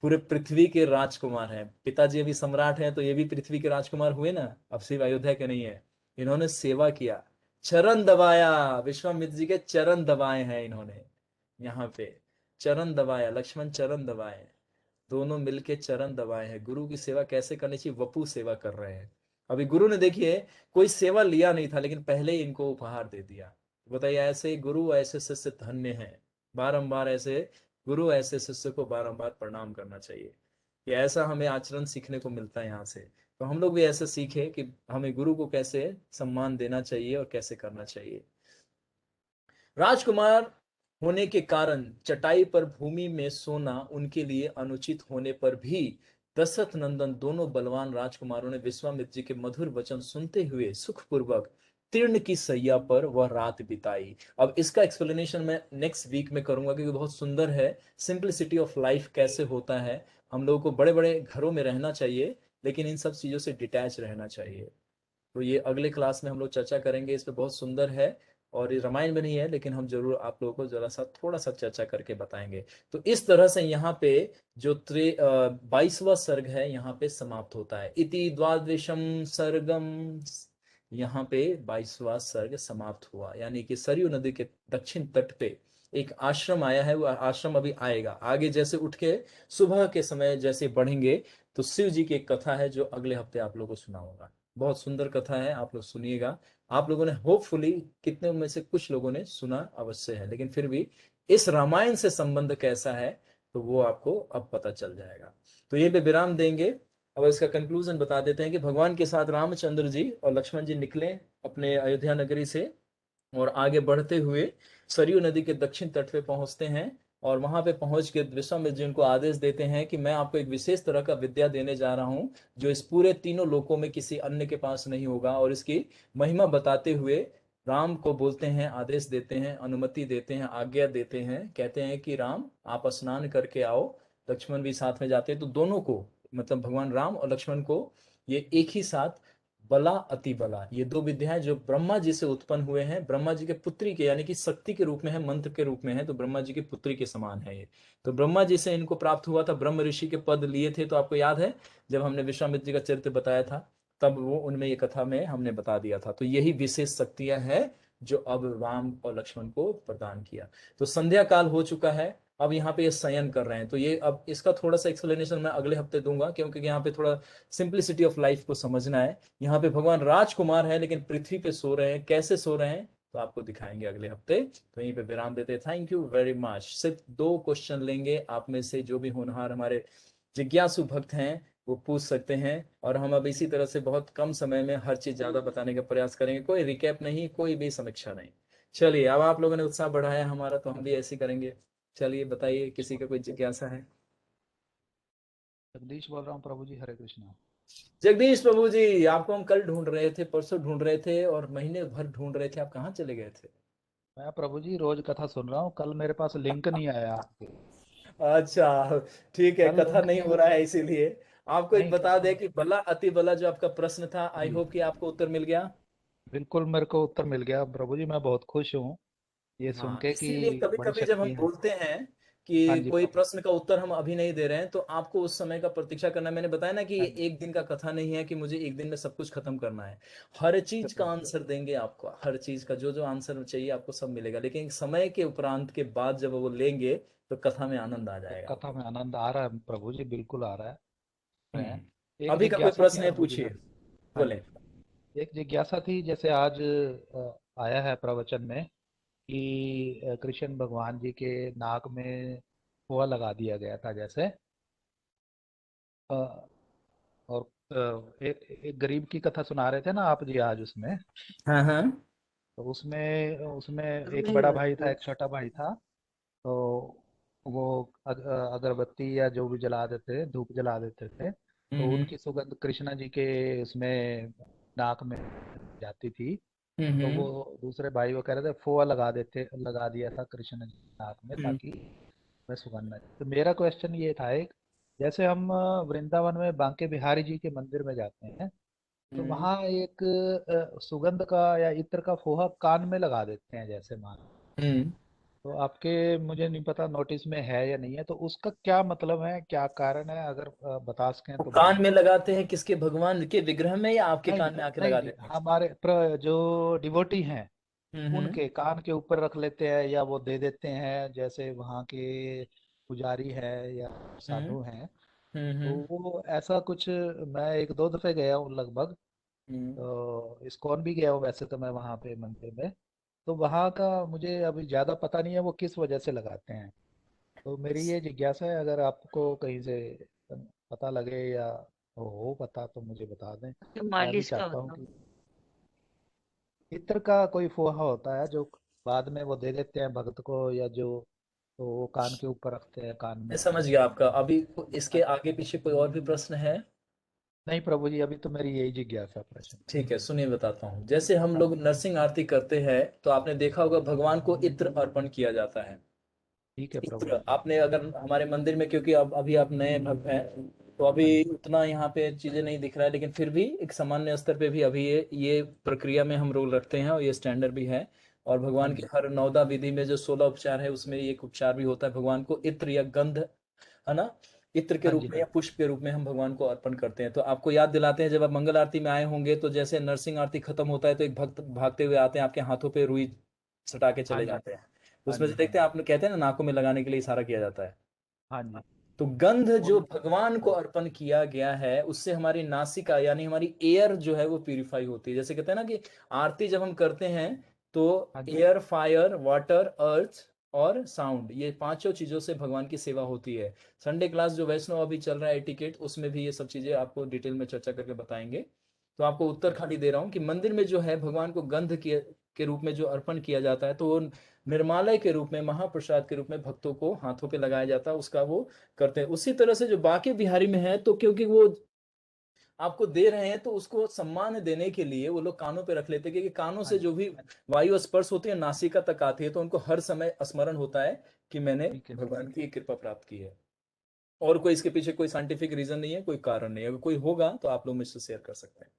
[SPEAKER 3] पूरे पृथ्वी के राजकुमार हैं, पिताजी अभी सम्राट हैं तो ये भी पृथ्वी के राजकुमार हुए ना, अब सिर्फ अयोध्या के नहीं है। इन्होंने सेवा किया, चरण दबाया, विश्वामित्र जी के चरण दबाए हैं इन्होंने, यहाँ पे चरण दबाया, लक्ष्मण चरण दबाए, दोनों मिलके चरण दबाए हैं। गुरु की सेवा कैसे करनी चाहिए, वपु सेवा कर रहे हैं। अभी गुरु ने देखिए कोई सेवा लिया नहीं था लेकिन पहले ही इनको उपहार दे दिया। बताइए, ऐसे गुरु ऐसे शिष्य धन्य हैं। बारंबार ऐसे गुरु ऐसे शिष्य को बारंबार प्रणाम करना चाहिए, कि ऐसा हमें आचरण सीखने को मिलता है यहाँ से। तो हम लोग भी ऐसे सीखे कि हमें गुरु को कैसे सम्मान देना चाहिए और कैसे करना चाहिए। राजकुमार होने के कारण चटाई पर भूमि में सोना उनके लिए अनुचित होने पर भी दशरथ नंदन दोनों बलवान राजकुमारों ने विश्वामित्र जी के मधुर वचन सुनते हुए सुखपूर्वक तीर्ण की सैया पर वह रात बिताई। अब इसका एक्सप्लेनेशन मैं नेक्स्ट वीक में करूंगा, क्योंकि बहुत सुंदर है, सिंपलिसिटी ऑफ लाइफ कैसे होता है। हम लोगों को बड़े बड़े घरों में रहना चाहिए लेकिन इन सब चीजों से डिटैच रहना चाहिए। तो ये अगले क्लास में हम लोग चर्चा करेंगे, इस पे बहुत सुंदर है, और ये रामायण में नहीं है लेकिन हम जरूर आप लोगों को जरा सा थोड़ा सा चर्चा करके बताएंगे। तो इस तरह से यहाँ पे जो 22वां सर्ग है यहाँ पे समाप्त होता है। इति द्वादशम सर्गम, यहाँ पे 22वां सर्ग समाप्त हुआ। यानी कि सरयू नदी के दक्षिण तट पे एक आश्रम आया है, वो आश्रम अभी आएगा आगे। जैसे उठ के सुबह के समय जैसे बढ़ेंगे तो शिव जी की एक कथा है जो अगले हफ्ते आप लोगों को सुनाऊंगा। बहुत सुंदर कथा है, आप लोग सुनिएगा। आप लोगों ने होपफुली, कितने में से कुछ लोगों ने सुना अवश्य है, लेकिन फिर भी इस रामायण से संबंध कैसा है तो वो आपको अब पता चल जाएगा। तो ये पे विराम देंगे। अब इसका कंक्लूजन बता देते हैं कि भगवान के साथ रामचंद्र जी और लक्ष्मण जी निकले अपने अयोध्या नगरी से, और आगे बढ़ते हुए सरयू नदी के दक्षिण तट पे पहुंचते हैं। और वहां पे पहुंच के विश्वामित्र जी उनको आदेश देते हैं कि मैं आपको एक विशेष तरह का विद्या देने जा रहा हूं जो इस पूरे तीनों लोकों में किसी अन्य के पास नहीं होगा। और इसकी महिमा बताते हुए राम को बोलते हैं, आदेश देते हैं, अनुमति देते हैं, आज्ञा देते हैं, कहते हैं कि राम आप स्नान करके आओ। लक्ष्मण भी साथ में जाते हैं। तो दोनों को, मतलब भगवान राम और लक्ष्मण को, ये एक ही साथ बला अति बला, ये दो विद्याएं जो ब्रह्मा जी से उत्पन्न हुए हैं, ब्रह्मा जी के पुत्री के, यानी कि शक्ति के रूप में है, मंत्र के रूप में है, तो ब्रह्मा जी की पुत्री के समान है ये। तो ब्रह्मा जी से इनको प्राप्त हुआ था, ब्रह्म ऋषि के पद लिए थे। तो आपको याद है जब हमने विश्वामित्र जी का चरित्र बताया था, तब वो उनमें ये कथा में हमने बता दिया था। तो यही विशेष शक्तियां हैं जो अब राम और लक्ष्मण को प्रदान किया। तो संध्या काल हो चुका है, अब यहाँ पे ये शयन कर रहे हैं। तो ये अब इसका थोड़ा सा एक्सप्लेनेशन मैं अगले हफ्ते दूंगा, क्योंकि यहाँ पे थोड़ा सिंप्लिसिटी ऑफ लाइफ को समझना है। यहाँ पे भगवान राजकुमार है लेकिन पृथ्वी पे सो रहे हैं, कैसे सो रहे हैं तो आपको दिखाएंगे अगले हफ्ते। तो यहीं पे विराम देते हैं। Thank you very much. सिर्फ 2 क्वेश्चन लेंगे आप में से, जो भी होनहार हमारे जिज्ञासु भक्त हैं वो पूछ सकते हैं। और हम अब इसी तरह से बहुत कम समय में हर चीज ज्यादा बताने का प्रयास करेंगे, कोई रिकैप नहीं, कोई भी समीक्षा नहीं। चलिए, अब आप लोगों ने उत्साह बढ़ाया हमारा, तो हम भी ऐसे ही करेंगे। चलिए बताइए, किसी का कोई जिज्ञासा है?
[SPEAKER 4] जगदीश बोल रहा हूँ प्रभु जी, हरे कृष्णा।
[SPEAKER 3] जगदीश प्रभु जी, आपको हम कल ढूंढ रहे थे, परसों ढूंढ रहे थे, और महीने भर ढूंढ रहे थे, आप कहाँ चले गए थे?
[SPEAKER 4] मैं प्रभु जी रोज कथा सुन रहा हूँ, कल मेरे पास लिंक नहीं आया आपके।
[SPEAKER 3] अच्छा, ठीक है,
[SPEAKER 4] कल
[SPEAKER 3] कथा
[SPEAKER 4] लिंक
[SPEAKER 3] नहीं हो रहा है इसीलिए। आपको एक
[SPEAKER 4] नहीं,
[SPEAKER 3] बता
[SPEAKER 4] कथा
[SPEAKER 3] दे कि बला अति बला जो आपका प्रश्न था, आई
[SPEAKER 4] जी
[SPEAKER 3] होप कि आपको उत्तर मिल गया।
[SPEAKER 4] बिल्कुल, मेरे को उत्तर मिल गया प्रभु जी, मैं बहुत खुश हूँ ये सुन
[SPEAKER 3] हाँ,
[SPEAKER 4] के कि
[SPEAKER 3] इसीलिए कभी
[SPEAKER 4] बड़ी
[SPEAKER 3] कभी जब हम
[SPEAKER 4] शक्ति है।
[SPEAKER 3] बोलते हैं
[SPEAKER 4] हाँ
[SPEAKER 3] कि
[SPEAKER 4] जी
[SPEAKER 3] कोई
[SPEAKER 4] प्रभु।
[SPEAKER 3] प्रश्न का उत्तर हम अभी नहीं दे रहे हैं, तो आपको उस समय का प्रतीक्षा करना। मैंने बताया ना कि ये
[SPEAKER 4] हाँ जी
[SPEAKER 3] एक दिन का कथा नहीं है कि मुझे एक दिन में सब कुछ खत्म करना है। हर चीज का आंसर देंगे आपको, हर चीज का जो जो आंसर चाहिए आपको सब मिलेगा, लेकिन एक समय के उपरांत के बाद जब वो लेंगे तो कथा में आनंद आ
[SPEAKER 4] तो
[SPEAKER 3] जाएगा
[SPEAKER 4] कथा
[SPEAKER 3] आपको।
[SPEAKER 4] में आनंद आ रहा है प्रभु जी, बिल्कुल आ रहा है। एक
[SPEAKER 3] अभी का कोई
[SPEAKER 4] जिज्ञासा थी
[SPEAKER 3] प्रश्न है,
[SPEAKER 4] प्रभु जी
[SPEAKER 3] पूछिए,
[SPEAKER 4] मेरे। हाँ
[SPEAKER 3] बोले।
[SPEAKER 4] जी, एक जिज्ञासा थी, जैसे आज आया है प्रवचन में कि कृष्ण भगवान जी के नाक में फुआ लगा दिया गया था जैसे। अ, और एक गरीब की कथा सुना रहे थे ना आप जी आज उसमें।
[SPEAKER 3] हाँ हाँ।
[SPEAKER 4] तो उसमें उसमें एक बड़ा भाई था, एक छोटा भाई था। तो वो अगरबत्ती या जो भी जला देते, धूप जला देते थे, तो
[SPEAKER 3] हम्म
[SPEAKER 4] उनकी सुगंध कृष्णा जी के उसमें नाक में जाती थी। तो
[SPEAKER 3] हम्म
[SPEAKER 4] वो दूसरे भाई वो कह रहे थे फुआ लगा दिया था कृष्ण जी के नाक में
[SPEAKER 3] हम्म
[SPEAKER 4] ताकि मैं सुगंध ना। तो मेरा क्वेश्चन ये था एक, जैसे हम वृंदावन में बांके बिहारी जी के मंदिर में जाते हैं, तो
[SPEAKER 3] हम्म।
[SPEAKER 4] वहाँ एक सुगंध का या इत्र का फोहा कान में लगा देते हैं जैसे मान।
[SPEAKER 3] हम्म।
[SPEAKER 4] तो आपके, मुझे नहीं पता नोटिस में है या नहीं है, तो उसका क्या मतलब है, क्या कारण है, अगर बता सकें
[SPEAKER 3] वो
[SPEAKER 4] तो
[SPEAKER 3] कान
[SPEAKER 4] बताएं।
[SPEAKER 3] में लगाते हैं किसके, भगवान के विग्रह में, या आपके
[SPEAKER 4] नहीं
[SPEAKER 3] कान में आके
[SPEAKER 4] नहीं
[SPEAKER 3] लगा
[SPEAKER 4] नहीं,
[SPEAKER 3] देते हैं?
[SPEAKER 4] हमारे जो डिवोटी हैं
[SPEAKER 3] हम्म
[SPEAKER 4] उनके कान के ऊपर रख लेते हैं या वो दे देते हैं, जैसे वहाँ के पुजारी है या
[SPEAKER 3] हम्म
[SPEAKER 4] साधु हैं। तो
[SPEAKER 3] हम्म
[SPEAKER 4] वो ऐसा कुछ, मैं एक दो दफे गया हूँ लगभग।
[SPEAKER 3] हम्म।
[SPEAKER 4] तो इस्कॉन भी गया हूँ वैसे तो मैं वहाँ पे मंदिर में। तो वहाँ का मुझे अभी ज़्यादा पता नहीं है वो किस वजह से लगाते हैं। तो मेरी ये जिज्ञासा है, अगर आपको कहीं से पता लगे या हो पता तो मुझे बता दें। मैं भी
[SPEAKER 5] मालिश का
[SPEAKER 4] चाहता हूँ
[SPEAKER 5] होता
[SPEAKER 4] कि इत्र का कोई फोहा होता है जो बाद में वो दे देते हैं भक्त को, या जो तो वो कान के ऊपर रखते हैं कान
[SPEAKER 3] मैं
[SPEAKER 4] में
[SPEAKER 3] समझ
[SPEAKER 4] तो
[SPEAKER 3] गया आपका।
[SPEAKER 4] सुगंध।
[SPEAKER 3] अभी
[SPEAKER 4] हाँ
[SPEAKER 3] इसके
[SPEAKER 4] जी।
[SPEAKER 3] आगे पीछे कोई और भी प्रश्न है?
[SPEAKER 4] नहीं प्रभु जी, अभी तो मेरी यही जिज्ञासा प्रश्न।
[SPEAKER 3] ठीक है, सुनिए बताता हूँ। जैसे हम
[SPEAKER 4] हाँ
[SPEAKER 3] लोग
[SPEAKER 4] जी।
[SPEAKER 3] नरसिंह आरती करते हैं, तो आपने देखा होगा भगवान को इत्र अर्पण किया जाता है।
[SPEAKER 4] ठीक है प्रभु
[SPEAKER 3] इत्र
[SPEAKER 4] जी।
[SPEAKER 3] आपने, अगर हमारे मंदिर में, क्योंकि अब अभी आप नए भक्त हैं, तो
[SPEAKER 4] हाँ
[SPEAKER 3] अभी
[SPEAKER 4] जी।
[SPEAKER 3] उतना यहाँ पे चीजें नहीं दिख रहा है, लेकिन फिर भी एक सामान्य स्तर पे भी अभी ये प्रक्रिया में हम रोल रखते हैं, और ये स्टैंडर्ड भी है। और
[SPEAKER 4] हाँ
[SPEAKER 3] भगवान के
[SPEAKER 4] जी।
[SPEAKER 3] हर नौदा विधि में जो 16 उपचार है, उसमें एक उपचार भी होता है, भगवान को इत्र या गंध, है ना, इत्र के
[SPEAKER 4] हाँ
[SPEAKER 3] रूप
[SPEAKER 4] जी।
[SPEAKER 3] में
[SPEAKER 4] हाँ
[SPEAKER 3] या
[SPEAKER 4] जी।
[SPEAKER 3] पुष्प के रूप में हम भगवान को अर्पण करते हैं। तो आपको याद दिलाते हैं, जब आप मंगल आरती में आए होंगे, तो जैसे नरसिंह आरती खत्म होता है तो एक भक्त भागते हुए आते हैं, आपके हाथों पे रुई सटा के
[SPEAKER 4] हाँ
[SPEAKER 3] चले
[SPEAKER 4] जी।
[SPEAKER 3] जाते हैं। तो
[SPEAKER 4] हाँ
[SPEAKER 3] उसमें से
[SPEAKER 4] जी। हाँ
[SPEAKER 3] देखते हैं,
[SPEAKER 4] जी।
[SPEAKER 3] आपने कहते हैं ना, नाकों में लगाने के लिए इशारा किया जाता है।
[SPEAKER 4] हाँ जी।
[SPEAKER 3] तो गंध जो भगवान को अर्पण किया गया है उससे हमारी नासिका यानी हमारी एयर जो है वो प्यूरिफाई होती है। जैसे कहते हैं ना कि आरती जब हम करते हैं तो
[SPEAKER 4] हाँ जी।
[SPEAKER 3] एयर, फायर, वाटर, अर्थ और साउंड, ये पांचों चीजों से भगवान की सेवा होती है। संडे क्लास जो वैष्णव अभी चल रहा है एटिकेट, उसमें भी ये सब चीजें आपको डिटेल में चर्चा करके बताएंगे। तो आपको उत्तर खाली दे रहा हूँ कि मंदिर में जो है भगवान को गंध के रूप में जो अर्पण किया जाता है, तो वो निर्मालय के रूप में, महाप्रसाद के रूप में भक्तों को हाथों पे लगाया जाता है, उसका वो करते हैं। उसी तरह से जो बाके बिहारी में है, तो क्योंकि वो आपको दे रहे हैं तो उसको सम्मान देने के लिए वो लोग कानों पे रख लेते हैं, क्योंकि कानों
[SPEAKER 4] हाँ
[SPEAKER 3] से
[SPEAKER 4] जी।
[SPEAKER 3] जो भी वायु स्पर्श होती है नासिका तक आती है, तो उनको हर समय स्मरण होता है कि मैंने
[SPEAKER 4] ठीक है।
[SPEAKER 3] भगवान की कृपा प्राप्त की है। और कोई इसके पीछे कोई साइंटिफिक रीजन नहीं है, कोई कारण नहीं है। अगर कोई होगा तो आप लोग मुझसे शेयर कर सकते हैं।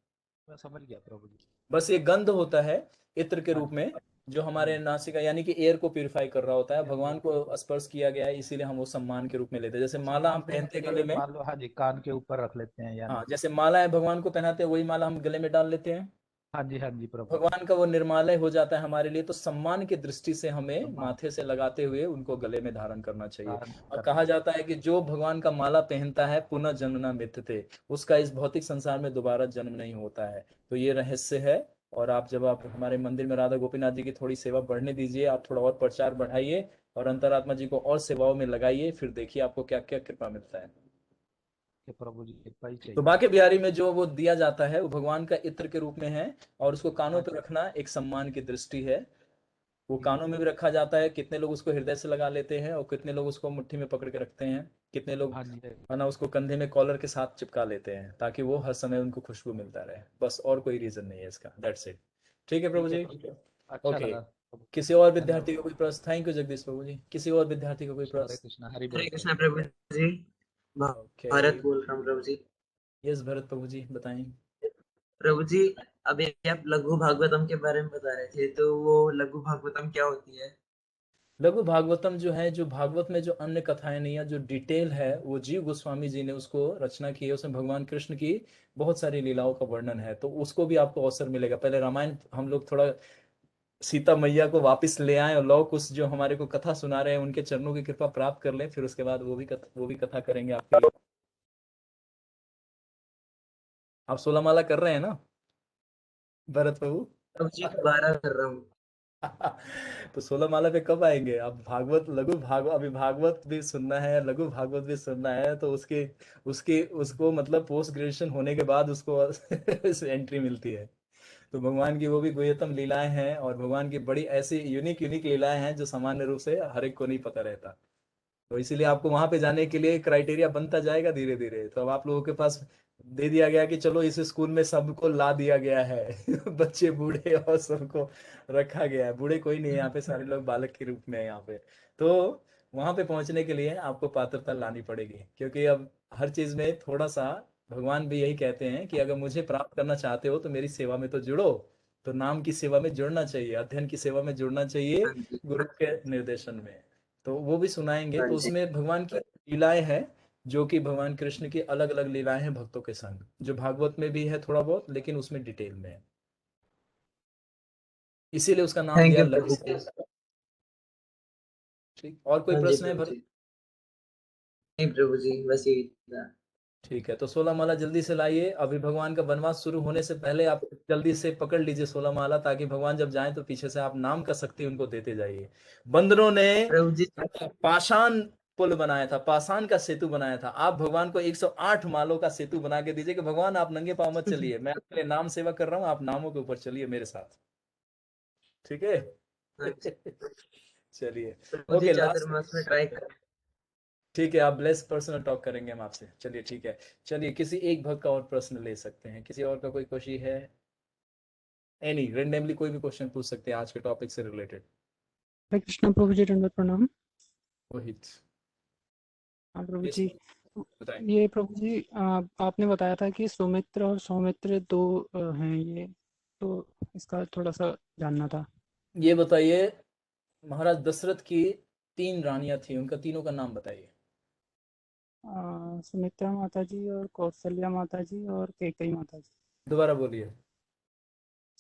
[SPEAKER 4] मैं समझ गया प्रभु जी।
[SPEAKER 3] बस ये गंध होता है इत्र के
[SPEAKER 4] हाँ
[SPEAKER 3] रूप
[SPEAKER 4] जी।
[SPEAKER 3] में, जो हमारे नासिका यानी कि एयर को प्यूरिफाई कर रहा होता है। भगवान को स्पर्श किया गया है, इसीलिए हम वो सम्मान के रूप में लेते हैं। जैसे माला हम
[SPEAKER 4] सम्मान देने
[SPEAKER 3] पहनते
[SPEAKER 4] के
[SPEAKER 3] हैं
[SPEAKER 4] लिए
[SPEAKER 3] गले में,
[SPEAKER 4] मान लो, हाँ जी, कान के ऊपर रख लेते हैं
[SPEAKER 3] हाँ,
[SPEAKER 4] यानी।
[SPEAKER 3] जैसे मालाएं भगवान को पहनाते हैं वही माला हम गले में डाल लेते हैं।
[SPEAKER 4] हाँ जी, हाँ जी प्रभु।
[SPEAKER 3] भगवान का वो निर्मालय हो जाता है हमारे लिए, तो सम्मान की दृष्टि से हमें
[SPEAKER 4] सम्मान
[SPEAKER 3] माथे से लगाते हुए उनको गले में धारण करना चाहिए।
[SPEAKER 4] धारण
[SPEAKER 3] और
[SPEAKER 4] करना
[SPEAKER 3] कहा
[SPEAKER 4] चाहिए।
[SPEAKER 3] जाता है कि जो भगवान का माला पहनता है पुनः जन्म न मिथ्यते, उसका इस भौतिक संसार में दोबारा जन्म नहीं होता है। तो ये रहस्य है। और आप जब आप हमारे मंदिर में राधा गोपीनाथ जी की थोड़ी सेवा बढ़ने दीजिए, आप थोड़ा और प्रचार बढ़ाइए और अंतरात्मा जी को और सेवाओं में लगाइए, फिर देखिए आपको क्या क्या कृपा मिलता है।
[SPEAKER 4] कि प्रभु जी कृपा ही
[SPEAKER 3] तो
[SPEAKER 4] चाहिए।
[SPEAKER 3] बाके बिहारी में जो वो दिया जाता है वो भगवान का इत्र के रूप में है, और उसको कानों
[SPEAKER 4] हाँ
[SPEAKER 3] पे
[SPEAKER 4] जी।
[SPEAKER 3] रखना एक सम्मान की दृष्टि है। वो
[SPEAKER 4] ठीक है।
[SPEAKER 3] कानों में भी रखा जाता है, कितने लोग उसको हृदय से लगा लेते हैं और कितने लोग उसको मुट्ठी में पकड़ के रखते हैं, कितने लोग
[SPEAKER 4] हाँ जी।
[SPEAKER 3] है ना उसको कंधे में कॉलर के साथ चिपका लेते हैं, ताकि वो हर समय उनको खुशबू मिलता रहे। बस, और कोई रीजन नहीं है इसका, दैट्स इट। ठीक है प्रभु
[SPEAKER 4] ठीक है
[SPEAKER 3] जी।
[SPEAKER 4] प्रभु। अच्छा
[SPEAKER 3] ओके,
[SPEAKER 4] लगा प्रभु।
[SPEAKER 3] किसी और
[SPEAKER 4] धन्यवाद।
[SPEAKER 3] विद्यार्थी का कोई प्रश्न? थैंक यू जगदीश प्रभु जी। किसी और विद्यार्थी का कोई
[SPEAKER 4] हरे
[SPEAKER 3] प्रश्न?
[SPEAKER 4] कृष्णा, हरि
[SPEAKER 2] हरे
[SPEAKER 4] बोल
[SPEAKER 2] कृष्णा
[SPEAKER 4] प्रभु।
[SPEAKER 2] प्रभु जी।
[SPEAKER 3] ओके,
[SPEAKER 2] भारत बोल रहा हूँ प्रभु जी।
[SPEAKER 3] यस भरत प्रभु जी बताएं।
[SPEAKER 2] प्रभु जी, अभी आप लघु भागवतम के बारे में बता रहे थे, तो वो लघु भागवतम क्या होती है?
[SPEAKER 3] लघु भागवतम जो है, जो भागवत में जो अन्य कथाएं नहीं है, जो डिटेल है, वो जीव गोस्वामी जी ने उसको रचना की है। उसमें भगवान कृष्ण की बहुत सारी लीलाओं का वर्णन है, तो उसको भी आपको अवसर मिलेगा। पहले रामायण हम लोग थोड़ा सीता मैया को वापस ले आए, और लौ कुश जो हमारे को कथा सुना रहे हैं उनके चरणों की कृपा प्राप्त कर लें, फिर उसके बाद वो भी कथा करेंगे आपके लिए। आप 16 माला कर रहे हैं ना भरत प्रभु?
[SPEAKER 2] प्रभु जी 12 कर रहा हूँ।
[SPEAKER 3] तो 16 माला पे कब आएंगे आप? भागवत, लघु भागवत, अभी भागवत भी सुनना है, लघु भागवत भी सुनना है, तो उसके उसके उसको मतलब पोस्ट ग्रेजुएशन होने के बाद उसको एंट्री मिलती है। तो भगवान की वो भी गुह्यतम लीलाएं हैं, और भगवान की बड़ी ऐसी यूनिक यूनिक लीलाएं हैं जो सामान्य रूप से हर एक को नहीं पता रहता। तो इसीलिए आपको वहां पे जाने के लिए क्राइटेरिया बनता जाएगा धीरे धीरे। तो अब आप लोगों के पास दे दिया गया कि चलो इस स्कूल में सबको ला दिया गया है बच्चे बूढ़े और सबको रखा गया है। बूढ़े कोई नहीं है यहाँ पे, सारे लोग बालक के रूप में है यहाँ पे। तो वहां पे पहुंचने के लिए आपको पात्रता लानी पड़ेगी, क्योंकि अब हर चीज में थोड़ा सा भगवान भी यही कहते हैं कि अगर मुझे प्राप्त करना चाहते हो तो मेरी सेवा में तो जुड़ो। तो नाम की सेवा में जुड़ना चाहिए, अध्ययन की सेवा में जुड़ना चाहिए,
[SPEAKER 2] हाँ जी।
[SPEAKER 3] गुरु के निर्देशन में। तो वो भी सुनाएंगे।
[SPEAKER 2] हाँ
[SPEAKER 3] तो
[SPEAKER 2] जी।
[SPEAKER 3] उसमें भगवान की लीलाएं हैं, जो कि भगवान कृष्ण की अलग अलग लीलाएं हैं भक्तों के संग, जो भागवत में भी है थोड़ा बहुत, लेकिन उसमें डिटेल में है। इसीलिए उसका नाम
[SPEAKER 2] थैंक
[SPEAKER 3] दिया
[SPEAKER 2] यू प्रभु
[SPEAKER 3] लघु।
[SPEAKER 2] जी।
[SPEAKER 3] ठीक, और कोई
[SPEAKER 2] हाँ जी
[SPEAKER 3] प्रश्न है
[SPEAKER 2] प्रभु
[SPEAKER 3] भरत?
[SPEAKER 2] जी। नहीं प्रभु जी, बस यही था।
[SPEAKER 3] ठीक है, तो 16 माला जल्दी से लाइए। अभी भगवान का वनवास शुरू होने से पहले आप जल्दी से पकड़ लीजिए 16 माला, ताकि भगवान जब जाएं तो पीछे से आप नाम का शक्ति उनको देते जाइए। बंदरों ने
[SPEAKER 2] प्रभु जी।
[SPEAKER 3] पाषाण पुल बनाया था, पाषाण का सेतु बनाया था। आप भगवान को 108 मालों का सेतु बना के दीजिए कि भगवान आप नंगे पांव मत चलिए, मैं आपके लिए नाम सेवा कर रहा हूँ, आप नामों के ऊपर चलिए मेरे साथ। ठीक है
[SPEAKER 2] हाँ जी
[SPEAKER 3] चलिए।
[SPEAKER 2] प्रभु जी,
[SPEAKER 3] ओके,
[SPEAKER 2] चातुर्मास में
[SPEAKER 3] लास्ट।
[SPEAKER 2] ट्राई कर।
[SPEAKER 3] ठीक है, आप ब्लेस पर्सनल टॉक करेंगे हम आपसे। चलिए ठीक है। चलिए, किसी एक भक्त का और प्रश्न ले सकते हैं? किसी और का कोई क्वेश्चन है? एनी रेंडमली कोई भी क्वेश्चन पूछ सकते हैं आज के टॉपिक से रिलेटेड।
[SPEAKER 5] हरे कृष्णा प्रभु जी, दंडवत प्रणाम।
[SPEAKER 3] रोहित,
[SPEAKER 5] हाँ प्रभु
[SPEAKER 3] यस
[SPEAKER 5] जी।
[SPEAKER 3] बताएं।
[SPEAKER 5] ये प्रभु जी, आपने बताया था कि सुमित्र और सौमित्र दो हैं ये, तो इसका थोड़ा सा जानना था।
[SPEAKER 3] ये बताइए, महाराज दशरथ की 3 रानियां थी, उनका तीनों का नाम बताइए।
[SPEAKER 5] सुमित्रा माता जी और कौशल्या माता जी और कैकेयी माता जी।
[SPEAKER 3] दोबारा बोलिए।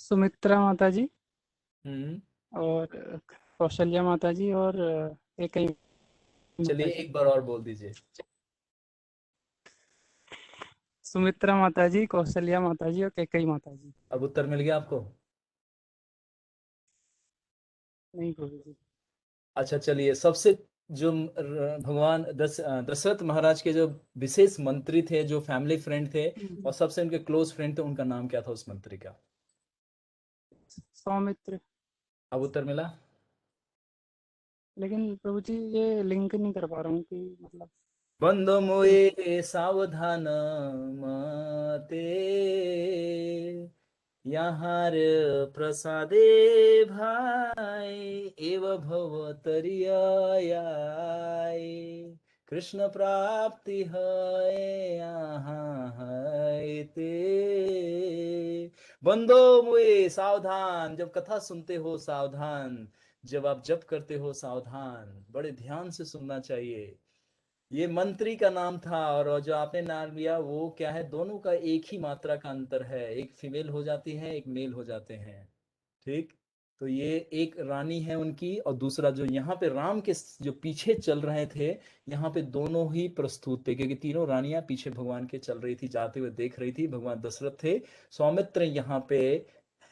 [SPEAKER 5] सुमित्रा माता जी
[SPEAKER 3] हम्म।
[SPEAKER 5] और कौशल्या माता जी और कैकेयी
[SPEAKER 3] चलिए
[SPEAKER 5] माता जी।
[SPEAKER 3] एक बार और बोल दीजिए।
[SPEAKER 5] सुमित्रा माता जी, कौशल्या माता जी और कैकेयी माता जी।
[SPEAKER 3] अब उत्तर मिल गया आपको?
[SPEAKER 5] नहीं प्रभु जी।
[SPEAKER 3] अच्छा चलिए, सबसे जो भगवान दशरथ महाराज के जो विशेष मंत्री थे, जो फैमिली फ्रेंड थे और सबसे उनके क्लोज फ्रेंड थे, उनका नाम क्या था उस मंत्री का?
[SPEAKER 5] सौमित्र।
[SPEAKER 3] अब उत्तर मिला?
[SPEAKER 5] लेकिन प्रभु जी ये लिंक नहीं कर पा रहा हूँ कि मतलब
[SPEAKER 3] बंधु मोए सावधान मते, यहाँ प्रसादे भाई एव भवतरियाय, कृष्ण प्राप्ति है यहाँ है ते। बंदो मुए सावधान, जब कथा सुनते हो सावधान, जब आप जप करते हो सावधान, बड़े ध्यान से सुनना चाहिए। ये मंत्री का नाम था, और जो आपने नाम लिया वो क्या है, दोनों का एक ही मात्रा का अंतर है, एक फीमेल हो जाती है, एक मेल हो जाते हैं। ठीक, तो ये एक रानी है उनकी, और दूसरा जो यहाँ पे राम के जो पीछे चल रहे थे, यहाँ पे दोनों ही प्रस्तुत थे, क्योंकि तीनों रानियां पीछे भगवान के चल रही थी, जाते हुए देख रही थी। भगवान दशरथ थे, सौमित्र यहाँ पे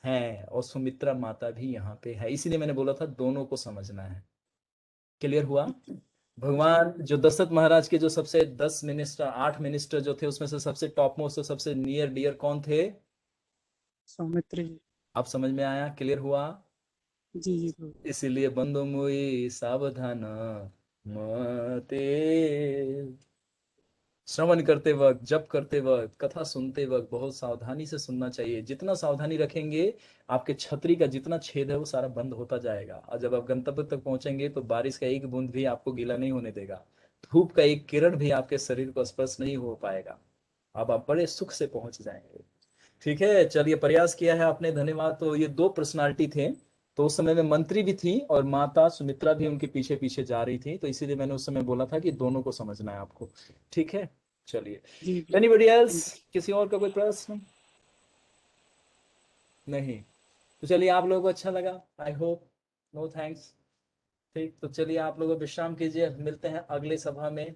[SPEAKER 3] हैं, और सुमित्रा माता भी यहाँ पे है, इसीलिए मैंने बोला था दोनों को समझना है। क्लियर हुआ? भगवान जो दशरथ महाराज के जो सबसे 10 मिनिस्टर, 8 मिनिस्टर जो थे, उसमें से सबसे टॉप मोस्ट, सबसे नियर डियर कौन थे?
[SPEAKER 5] सौमित्र जी।
[SPEAKER 3] आप समझ में आया? क्लियर हुआ?
[SPEAKER 5] जी जी प्रभु।
[SPEAKER 3] इसीलिए बंधु मुई सावधान मते, श्रवण करते वक्त, जप करते वक्त, कथा सुनते वक्त बहुत सावधानी से सुनना चाहिए। जितना सावधानी रखेंगे, आपके छतरी का जितना छेद है वो सारा बंद होता जाएगा, और जब आप गंतव्य तक पहुंचेंगे तो बारिश का एक बूंद भी आपको गीला नहीं होने देगा, धूप का एक किरण भी आपके शरीर को स्पर्श नहीं हो पाएगा, अब आप बड़े सुख से पहुंच जाएंगे। ठीक है, चलिए, प्रयास किया है आपने, धन्यवाद। तो ये दो पर्सनालिटी थे, तो उस समय में मंत्री भी थी और माता सुमित्रा भी उनके पीछे पीछे जा रही थी, तो इसीलिए मैंने उस समय बोला था कि दोनों को समझना है आपको। ठीक है, चलिए।
[SPEAKER 5] जी प्रभु।
[SPEAKER 3] Anybody else? किसी और का कोई प्रश्न? नहीं? तो चलिए, आप लोगों को अच्छा लगा, आई होप। No thanks. ठीक, तो चलिए आप लोग विश्राम कीजिए, मिलते हैं अगले सभा में।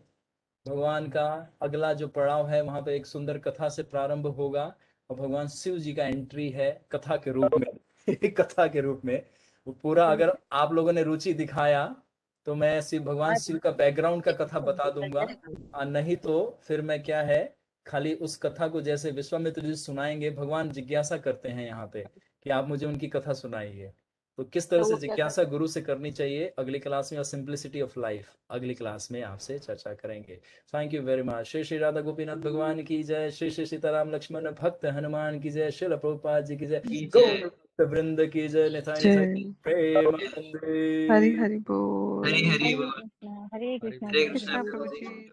[SPEAKER 3] भगवान का अगला जो पड़ाव है, वहां पे एक सुंदर कथा से प्रारंभ होगा, और भगवान शिव जी का एंट्री है कथा के रूप में कथा के रूप में। वो पूरा अगर आप लोगों ने रुचि दिखाया तो मैं भगवान शिव का बैकग्राउंड का कथा बता दूंगा, और नहीं तो फिर मैं क्या है, खाली उस कथा को जैसे विश्वामित्र जी सुनाएंगे, भगवान जिज्ञासा करते हैं यहाँ पे कि आप मुझे उनकी कथा सुनाइए। तो किस तरह से जिज्ञासा गुरु से करनी चाहिए, अगली क्लास में, और सिंप्लिसिटी ऑफ लाइफ अगली क्लास में आपसे चर्चा करेंगे। Thank you very much. Shri Shri Radha Gopinath भगवान की जय, श्री श्री सीताराम लक्ष्मण भक्त हनुमान की जय, श्रील प्रभुपाद जी की जय, गौ वृंद की जय, निताय निताय
[SPEAKER 6] जय
[SPEAKER 3] प्रेमानंदे।
[SPEAKER 6] हरि हरि बोल।
[SPEAKER 2] हरी हरी बोल।
[SPEAKER 7] कृष्णा हरे कृष्णा
[SPEAKER 2] हरे
[SPEAKER 7] कृष्णा
[SPEAKER 2] कृष्णा
[SPEAKER 7] प्रभु
[SPEAKER 2] प्रभु
[SPEAKER 7] जी।
[SPEAKER 2] जी।